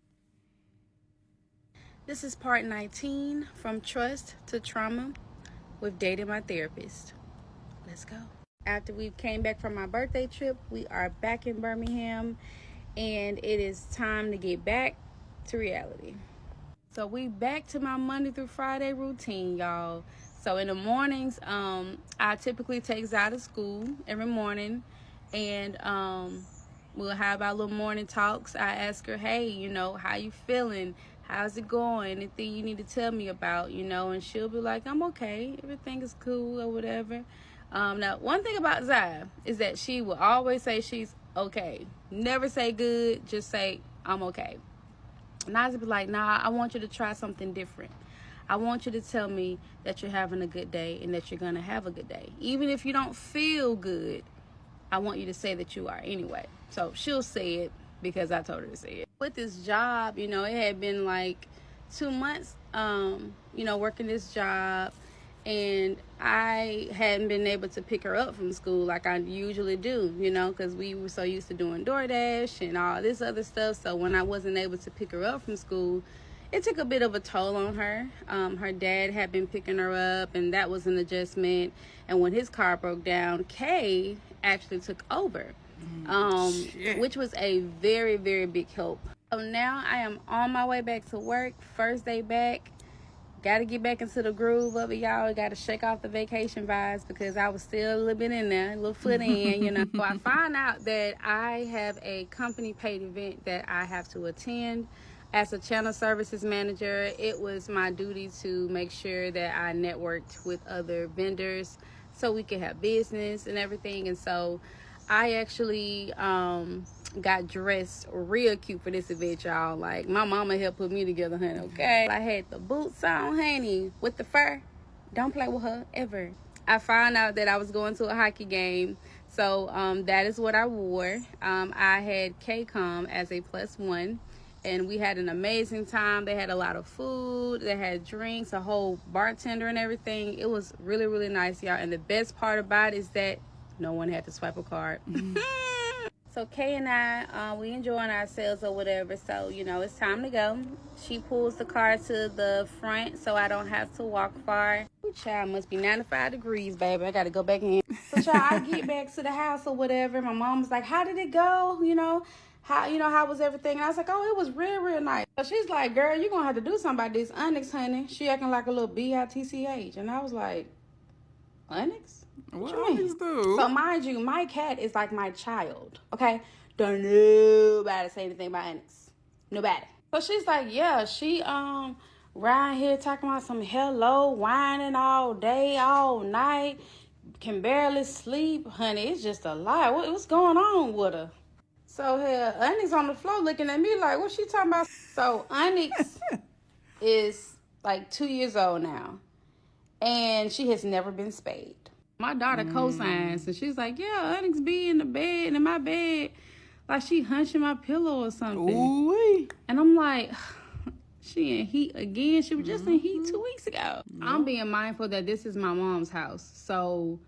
[SPEAKER 4] This is part 19 from Trust to Trauma with Dating My Therapist. Let's go. After we came back from my birthday trip, we are back in Birmingham and it is time to get back to reality. So we back to my Monday through Friday routine, y'all. So in the mornings, I typically take Zai to school every morning, and we'll have our little morning talks. I ask her, hey, how you feeling? How's it going? Anything you need to tell me about, and she'll be like, I'm okay. Everything is cool or whatever. Now, one thing about Zai is that she will always say she's okay. Never say good, just say, I'm okay. And I just be like, nah, I want you to try something different. I want you to tell me that you're having a good day and that you're going to have a good day. Even if you don't feel good, I want you to say that you are anyway. So she'll say it because I told her to say it. With this job, it had been like 2 months, working this job. And I hadn't been able to pick her up from school like I usually do, because we were so used to doing DoorDash and all this other stuff. So when I wasn't able to pick her up from school, it took a bit of a toll on her. Her dad had been picking her up, and that was an adjustment. And when his car broke down, Kay actually took over, which was a very, very big help. So now I am on my way back to work, first day back. Got to get back into the groove of it, y'all. Got to shake off the vacation vibes because I was still a little bit in there, a little foot in, So I find out that I have a company paid event that I have to attend As a channel services manager, it was my duty to make sure that I networked with other vendors so we could have business and everything. And so I actually got dressed real cute for this event, y'all. Like, my mama helped put me together, honey, okay? I had the boots on, honey, with the fur. Don't play with her, ever. I found out that I was going to a hockey game, so that is what I wore. I had K-Com as a +1, and we had an amazing time. They had a lot of food, they had drinks, a whole bartender and everything. It was really, really nice, y'all. And the best part about it is that no one had to swipe a card. So Kay and I, we enjoying ourselves or whatever. So, you know, it's time to go. She pulls the car to the front so I don't have to walk far. Ooh, child, must be 95 degrees, baby. I got to go back in. So, child, I get back to the house or whatever. My mom was like, how did it go? How was everything? And I was like, oh, it was real, real nice. So she's like, girl, you're going to have to do something about this Onyx, honey. She acting like a little bitch. And I was like, Onyx?
[SPEAKER 1] What Onyx do?
[SPEAKER 4] So mind you, my cat is like my child, okay? Don't nobody say anything about Onyx. Nobody. So she's like, yeah, she around here talking about some hello, whining all day, all night, can barely sleep. Honey, it's just a lie. What's going on with her? So here, Onyx on the floor looking at me like, what's she talking about? So Onyx is like 2 years old now, and she has never been spayed. My daughter co-signs, and she's like, yeah, Onyx be in the bed, in my bed, like she hunching my pillow or something.
[SPEAKER 1] Ooh-wee.
[SPEAKER 4] And I'm like, she in heat again. She was just in heat 2 weeks ago. I'm being mindful that this is my mom's house. So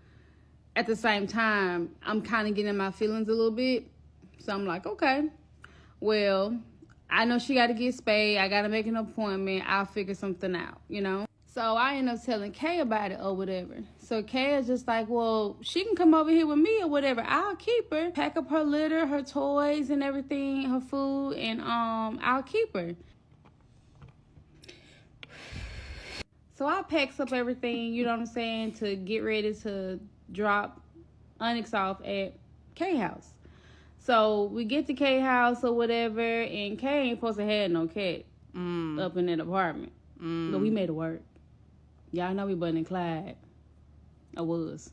[SPEAKER 4] at the same time, I'm kind of getting my feelings a little bit. So I'm like, okay, well, I know she got to get spayed. I got to make an appointment. I'll figure something out, you know? So I end up telling Kay about it or whatever. So Kay is just like, well, she can come over here with me or whatever. I'll keep her. Pack up her litter, her toys and everything, her food, and I'll keep her. So I packs up everything, you know what I'm saying, to get ready to drop Onyx off at Kay house. So we get to Kay house or whatever, and Kay ain't supposed to have no cat up in that apartment. But we made it work. Y'all know we Bunny and Clyde. I was.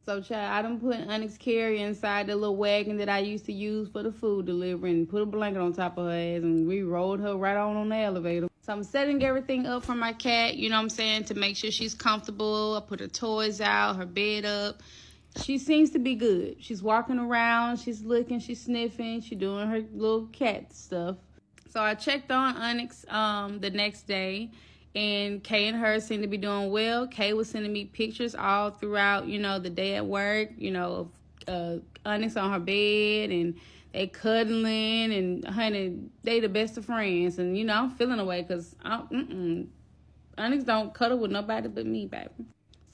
[SPEAKER 4] So, child, I done put Onyx carrier inside the little wagon that I used to use for the food delivery and put a blanket on top of her ass, and we rolled her right on the elevator. So I'm setting everything up for my cat, you know what I'm saying, to make sure she's comfortable. I put her toys out, her bed up. She seems to be good. She's walking around, she's looking, she's sniffing, she's doing her little cat stuff. So I checked on Onyx the next day, and Kay and her seemed to be doing well. Kay was sending me pictures all throughout, you know, the day at work, you know, of Onyx on her bed, and they cuddling, and honey, they the best of friends. And, you know, I'm feeling away because Onyx don't cuddle with nobody but me, baby.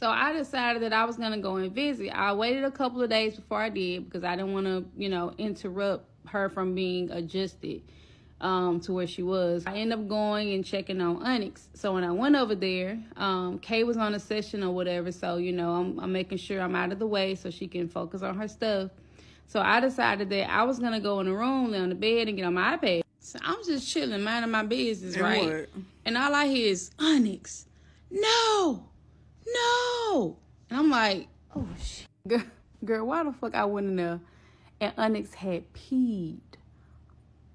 [SPEAKER 4] So I decided that I was going to go and visit. I waited a couple of days before I did because I didn't want to, you know, interrupt her from being adjusted to where she was. I ended up going and checking on Onyx. So when I went over there, Kay was on a session or whatever. So, you know, I'm making sure I'm out of the way so she can focus on her stuff. So I decided that I was going to go in the room, lay on the bed, and get on my iPad. So I'm just chilling, minding my business, right?
[SPEAKER 1] What?
[SPEAKER 4] And all I hear is, Onyx, no. And I'm like, oh, shit. Girl, why the fuck I went in there? And Onyx had peed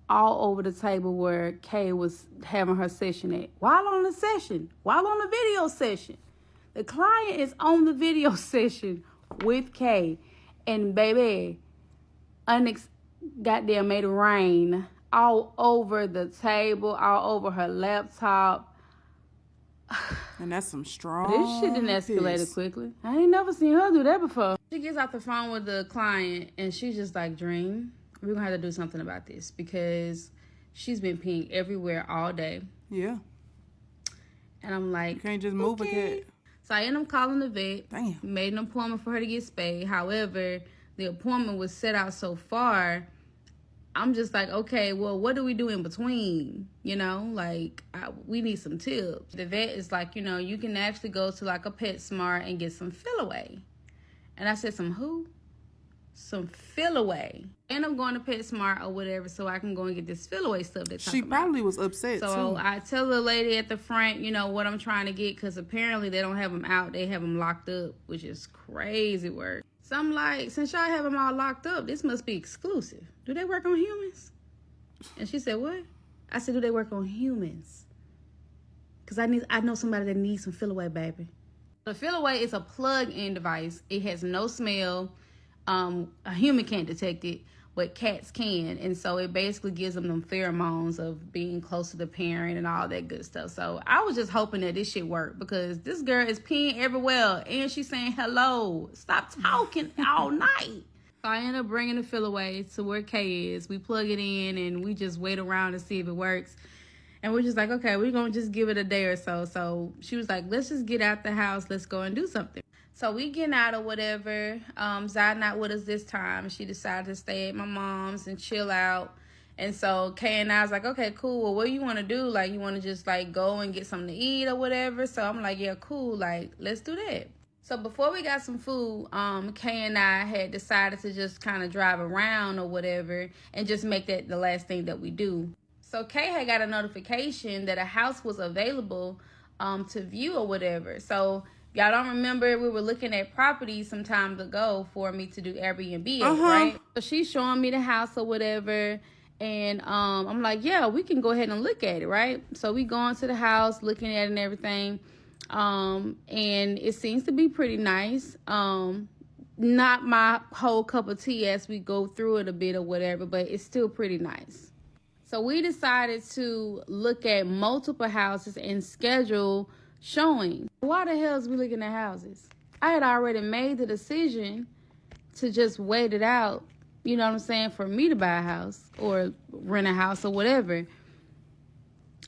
[SPEAKER 4] all over the table where Kay was having her session at. While on the video session. The client is on the video session with Kay. And baby, Onyx goddamn made it rain all over the table, all over her laptop.
[SPEAKER 1] And that's some strong.
[SPEAKER 4] This shit didn't escalate quickly. I ain't never seen her do that before. She gets off the phone with the client, and she's just like, Dream, we're going to have to do something about this because she's been peeing everywhere all day.
[SPEAKER 1] Yeah.
[SPEAKER 4] And I'm like,
[SPEAKER 1] you can't just move a cat.
[SPEAKER 4] So I ended up calling the vet.
[SPEAKER 1] Damn.
[SPEAKER 4] Made an appointment for her to get spayed. However, the appointment was set out so far. I'm just like, okay, well, what do we do in between? You know, like, we need some tips. The vet is like, you know, you can actually go to like a PetSmart and get some fill away. And I said, some who? some fill away. And I'm going to PetSmart or whatever so I can go and get this fill away stuff that
[SPEAKER 1] She probably was upset too.
[SPEAKER 4] So I tell the lady at the front, you know, what I'm trying to get, because apparently they don't have them out. They have them locked up, which is crazy work. So I'm like, since y'all have them all locked up, this must be exclusive. Do they work on humans? And she said, what? I said, do they work on humans? Because I know somebody that needs some fill away, baby. The fill away is a plug-in device. It has no smell. A human can't detect it, but cats can. And so it basically gives them pheromones of being close to the parent and all that good stuff. So I was just hoping that this shit worked, because this girl is peeing everywhere and she's saying hello. Stop talking all night. So I end up bringing the fill away to where Kay is. We plug it in and we just wait around to see if it works. And we're just like, okay, we're going to just give it a day or so. So she was like, let's just get out the house. Let's go and do something. So we getting out or whatever. Zai not with us this time. She decided to stay at my mom's and chill out. And so Kay and I was like, okay, cool. Well, what do you want to do? Like, you want to just like go and get something to eat or whatever? So I'm like, yeah, cool. Like, let's do that. So before we got some food, Kay and I had decided to just kind of drive around or whatever and just make that the last thing that we do. So Kay had got a notification that a house was available to view or whatever. So y'all don't remember, we were looking at properties some time ago for me to do Airbnb, right? So she's showing me the house or whatever. And I'm like, yeah, we can go ahead and look at it, right? So we go into the house, looking at it and everything. And it seems to be pretty nice. Not my whole cup of tea as we go through it a bit or whatever, but it's still pretty nice. So we decided to look at multiple houses and schedule showing. Why the hell is we looking at houses? I had already made the decision to just wait it out, you know what I'm saying, for me to buy a house or rent a house or whatever.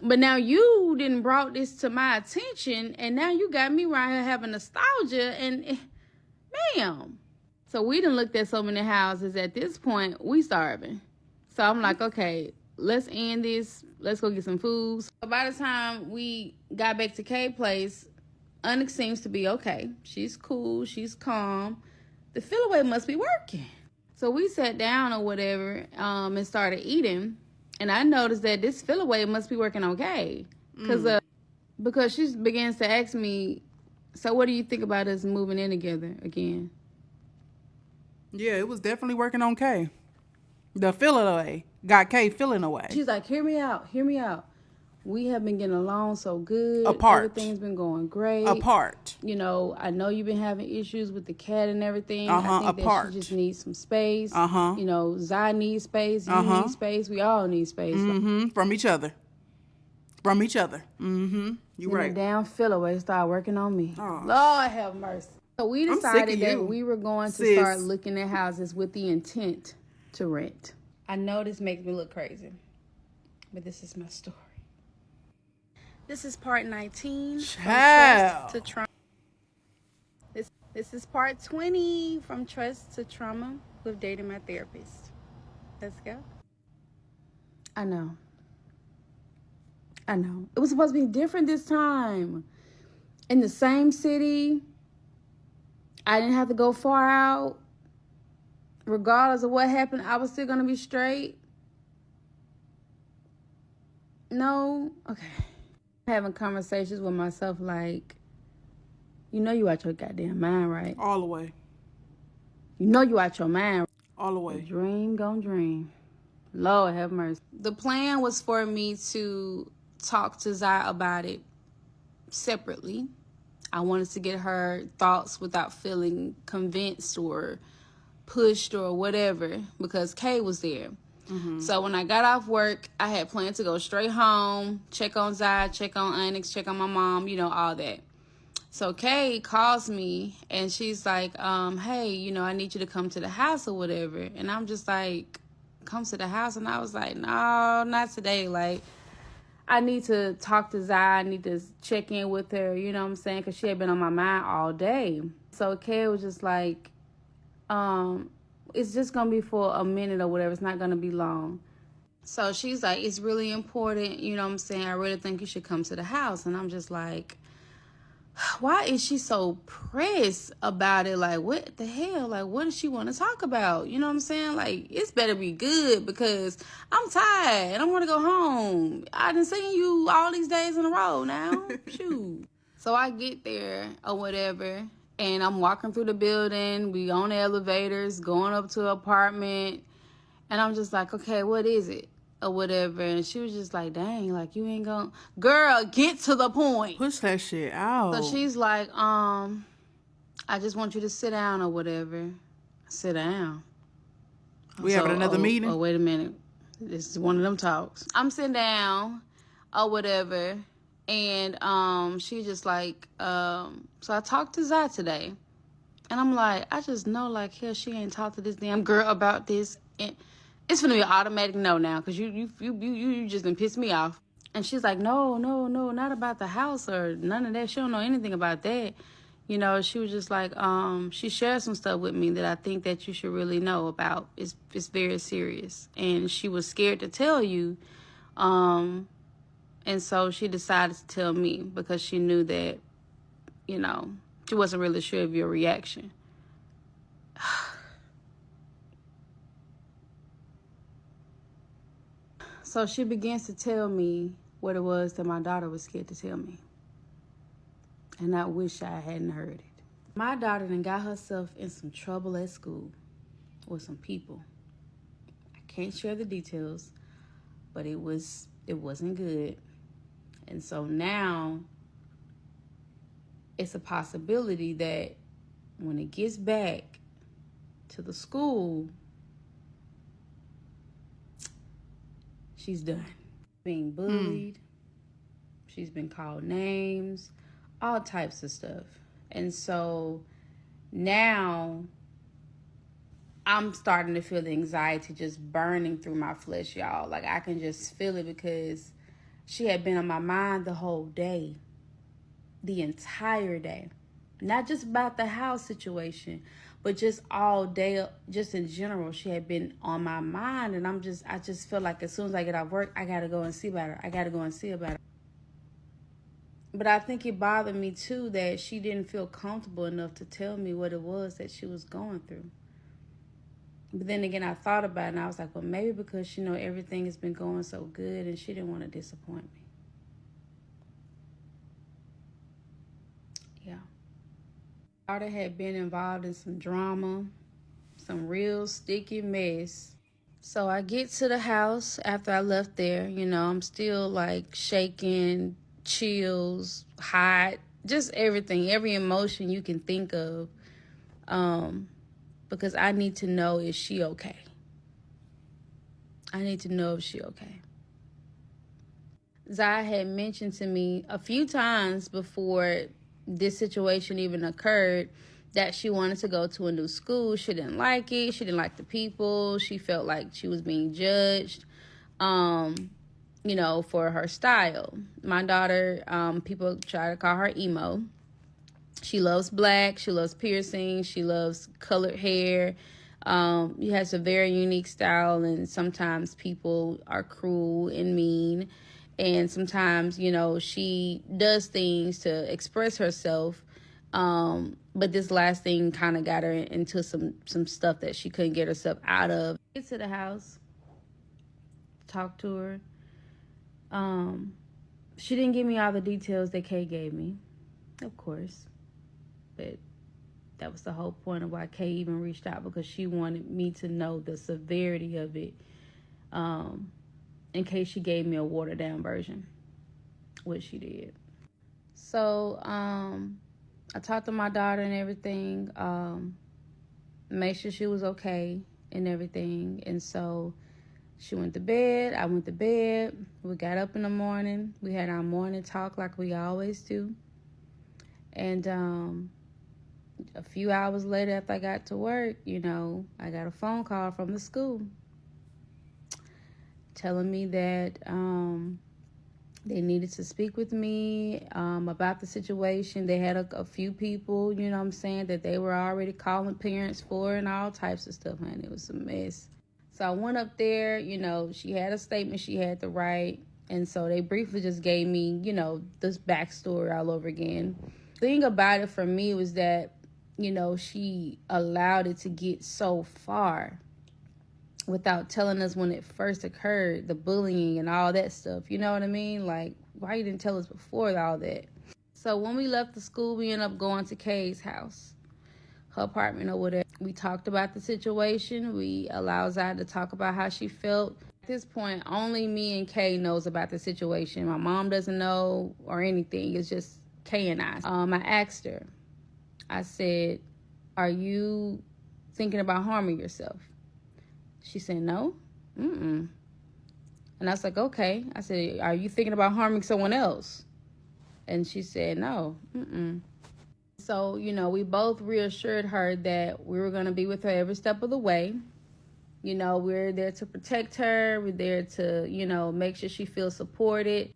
[SPEAKER 4] But now you didn't brought this to my attention, and now you got me right here having nostalgia, and ma'am. So we done looked at so many houses. At this point, we starving. So I'm like, okay, let's end this. Let's go get some food. So by the time we got back to Kay's place, Onyx seems to be okay. She's cool. She's calm. The fill away must be working. So we sat down or whatever and started eating. And I noticed that this fill away must be working okay. Because she begins to ask me, so what do you think about us moving in together again?
[SPEAKER 1] Yeah, it was definitely working on Kay. The fill away got Kay feeling away.
[SPEAKER 4] She's like, hear me out. We have been getting along so good.
[SPEAKER 1] Apart.
[SPEAKER 4] Everything's been going great.
[SPEAKER 1] Apart.
[SPEAKER 4] You know, I know you've been having issues with the cat and everything.
[SPEAKER 1] Uh-huh.
[SPEAKER 4] I think
[SPEAKER 1] Apart.
[SPEAKER 4] that she just needs some space.
[SPEAKER 1] Uh-huh.
[SPEAKER 4] You know, Zai needs space. You need space. We all need space.
[SPEAKER 1] Mm-hmm. From each other. Mm-hmm. You right.
[SPEAKER 4] The damn fill away started working on me.
[SPEAKER 1] Oh.
[SPEAKER 4] Lord have mercy. So we decided that
[SPEAKER 1] you,
[SPEAKER 4] we were going to
[SPEAKER 1] sis.
[SPEAKER 4] start looking at houses with the intent to rent. I know this makes me look crazy, but this is my story. This is part 19 from Trust to Trauma. This is part 20 from Trust to Trauma with Dating My Therapist. Let's go. I know. It was supposed to be different this time. In the same city. I didn't have to go far out. Regardless of what happened, I was still going to be straight. No? Okay. Having conversations with myself like, you know you out your goddamn mind, right?
[SPEAKER 1] All the way.
[SPEAKER 4] You know you out your mind.
[SPEAKER 1] All the way.
[SPEAKER 4] Dream gon' dream. Lord have mercy. The plan was for me to talk to Zai about it separately. I wanted to get her thoughts without feeling convinced or pushed or whatever, because Kay was there. Mm-hmm. So when I got off work, I had planned to go straight home, check on Zai, check on Onyx, check on my mom, you know, all that. So Kay calls me and she's like, hey, you know, I need you to come to the house or whatever. And I'm just like, come to the house? And I was like, no, not today. Like, I need to talk to Zai. I need to check in with her, you know what I'm saying? Because she had been on my mind all day. So Kay was just like, it's just going to be for a minute or whatever. It's not going to be long. So she's like, it's really important, you know what I'm saying? I really think you should come to the house. And I'm just like, why is she so pressed about it? Like, what the hell? Like, what does she want to talk about? You know what I'm saying? Like, it's better be good because I'm tired and I want to go home. I done seen you all these days in a row now. Shoot. So I get there or whatever, and I'm walking through the building. We on the elevators, going up to an apartment, and I'm just like, okay, what is it? Or whatever. And she was just like, dang, like, you ain't gonna... Girl, get to the point.
[SPEAKER 1] Push that shit out.
[SPEAKER 4] So she's like, I just want you to sit down or whatever. Sit down.
[SPEAKER 1] We having another meeting?
[SPEAKER 4] Oh, wait a minute. This is one of them talks. I'm sitting down or whatever. And she just like, so I talked to Zai today. And I'm like, I just know, like, hell, she ain't talked to this damn girl about this. And it's gonna be an automatic no now, because you just done pissed me off. And she's like, no, not about the house or none of that. She don't know anything about that. You know, she was just like, she shared some stuff with me that I think that you should really know about. It's very serious. And she was scared to tell you. And so she decided to tell me because she knew that, you know, she wasn't really sure of your reaction. So she begins to tell me what it was that my daughter was scared to tell me. And I wish I hadn't heard it. My daughter done got herself in some trouble at school with some people. I can't share the details, but it wasn't good. And so now it's a possibility that when it gets back to the school, she's done. Being bullied. She's been called names, all types of stuff. And so now I'm starting to feel the anxiety just burning through my flesh, y'all. Like, I can just feel it because she had been on my mind the whole day, the entire day. Not just about the house situation, but just all day, just in general, she had been on my mind. And I just feel like as soon as I get off work, I got to go and see about her. But I think it bothered me too that she didn't feel comfortable enough to tell me what it was that she was going through. But then again, I thought about it and I was like, well, maybe because, you know, everything has been going so good and she didn't want to disappoint me. Yeah. My daughter had been involved in some drama, some real sticky mess. So I get to the house after I left there, you know, I'm still like shaking, chills, hot, just everything, every emotion you can think of. Because I need to know, is she okay? I need to know if she okay. Zai had mentioned to me a few times before this situation even occurred that she wanted to go to a new school. She didn't like it. She didn't like the people. She felt like she was being judged, you know, for her style. My daughter, people try to call her emo. She loves black. She loves piercing. She loves colored hair. She has a very unique style, and sometimes people are cruel and mean. And sometimes, you know, she does things to express herself. But this last thing kind of got her into some stuff that she couldn't get herself out of. Get to the house, talk to her. She didn't give me all the details that Kay gave me, of course. But that was the whole point of why Kay even reached out, because she wanted me to know the severity of it, in case she gave me a watered down version, which she did. So I talked to my daughter and everything, made sure she was okay and everything. And so she went to bed, I went to bed, we got up in the morning, we had our morning talk like we always do. And a few hours later after I got to work, you know, I got a phone call from the school telling me that they needed to speak with me about the situation. They had a few people, you know what I'm saying, that they were already calling parents for and all types of stuff, man. It was a mess. So I went up there, you know, she had a statement she had to write. And so they briefly just gave me, you know, this backstory all over again. thing about it for me was that, you know, she allowed it to get so far without telling us when it first occurred, the bullying and all that stuff. You know what I mean? Like, why you didn't tell us before all that? So when we left the school, we ended up going to Kay's house, her apartment or whatever. We talked about the situation. We allowed Zai to talk about how she felt. At this point, only me and Kay knows about the situation. My mom doesn't know or anything. It's just Kay and I. I asked her, I said, are you thinking about harming yourself? She said, no. And I was like, okay. I said, are you thinking about harming someone else? And she said, no. So, you know, we both reassured her that we were going to be with her every step of the way. You know, we're there to protect her. We're there to, you know, make sure she feels supported.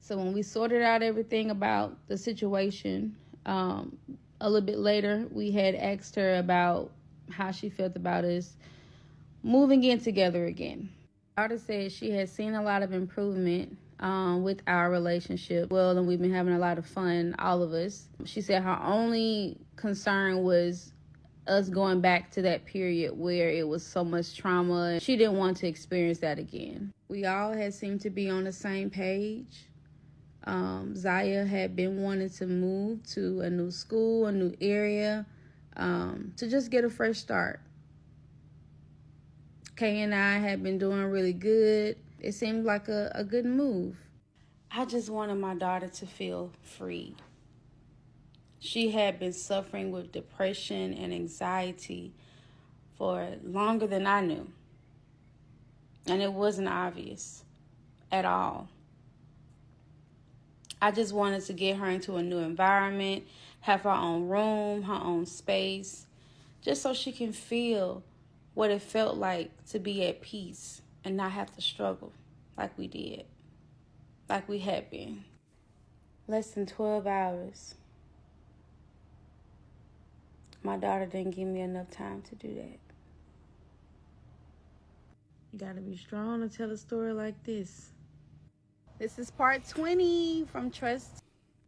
[SPEAKER 4] So when we sorted out everything about the situation, a little bit later, we had asked her about how she felt about us moving in together again. Daughter said she has seen a lot of improvement with our relationship. Well, and we've been having a lot of fun, all of us. She said her only concern was us going back to that period where it was so much trauma. She didn't want to experience that again. We all had seemed to be on the same page. Zaya had been wanting to move to a new school, a new area, to just get a fresh start. Kay and I had been doing really good. It seemed like a good move. I just wanted my daughter to feel free. She had been suffering with depression and anxiety for longer than I knew. And it wasn't obvious at all. I just wanted to get her into a new environment, have her own room, her own space, just so she can feel what it felt like to be at peace and not have to struggle like we did, like we had been. Less than 12 hours. My daughter didn't give me enough time to do that. You gotta be strong to tell a story like this. This is part 20 from Trust.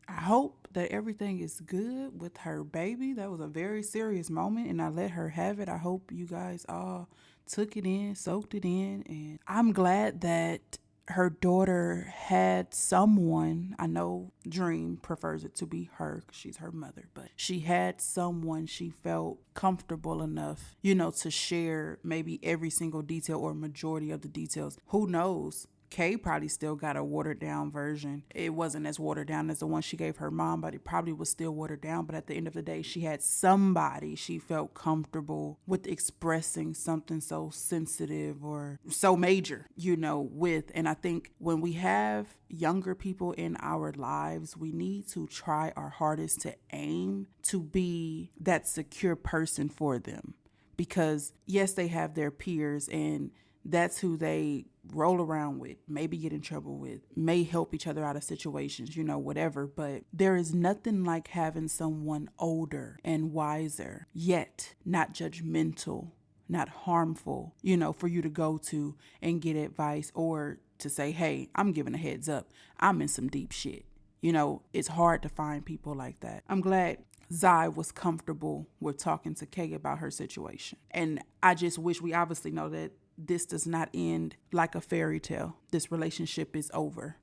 [SPEAKER 1] I hope that everything is good with her baby. That was a very serious moment, and I let her have it. I hope you guys all took it in, soaked it in, and I'm glad that her daughter had someone. I know Dream prefers it to be her because she's her mother, but she had someone she felt comfortable enough, you know, to share maybe every single detail or majority of the details. Who knows? Kay probably still got a watered down version. It wasn't as watered down as the one she gave her mom, but it probably was still watered down. But at the end of the day, she had somebody she felt comfortable with expressing something so sensitive or so major, you know, with. And I think when we have younger people in our lives, we need to try our hardest to aim to be that secure person for them. Because yes, they have their peers and that's who they roll around with, maybe get in trouble with, may help each other out of situations, you know, whatever. But there is nothing like having someone older and wiser, yet not judgmental, not harmful, you know, for you to go to and get advice or to say, hey, I'm giving a heads up. I'm in some deep shit. You know, it's hard to find people like that. I'm glad Zai was comfortable with talking to Kay about her situation. And I just wish we obviously know that this does not end like a fairy tale. This relationship is over.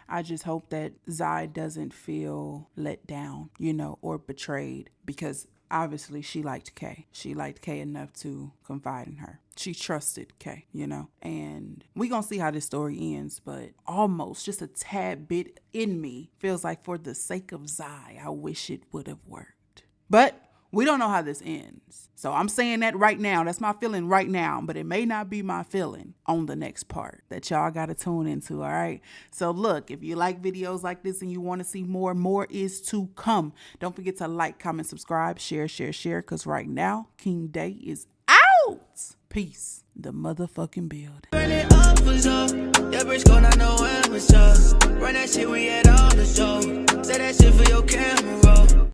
[SPEAKER 1] I just hope that Zai doesn't feel let down, you know, or betrayed, because obviously she liked Kay. She liked Kay enough to confide in her. She trusted Kay, you know, and we gonna see how this story ends, but almost just a tad bit in me feels like for the sake of Zai, I wish it would have worked. But we don't know how this ends. So I'm saying that right now. That's my feeling right now. But it may not be my feeling on the next part that y'all got to tune into, all right? So look, if you like videos like this and you want to see more is to come. Don't forget to like, comment, subscribe, share, because right now, King Day is out. Peace. The motherfucking build.
[SPEAKER 2] Run it up was up. Yeah, BRISKO, not know when was up. Run that shit, we had all the show. Say that shit for your camera roll.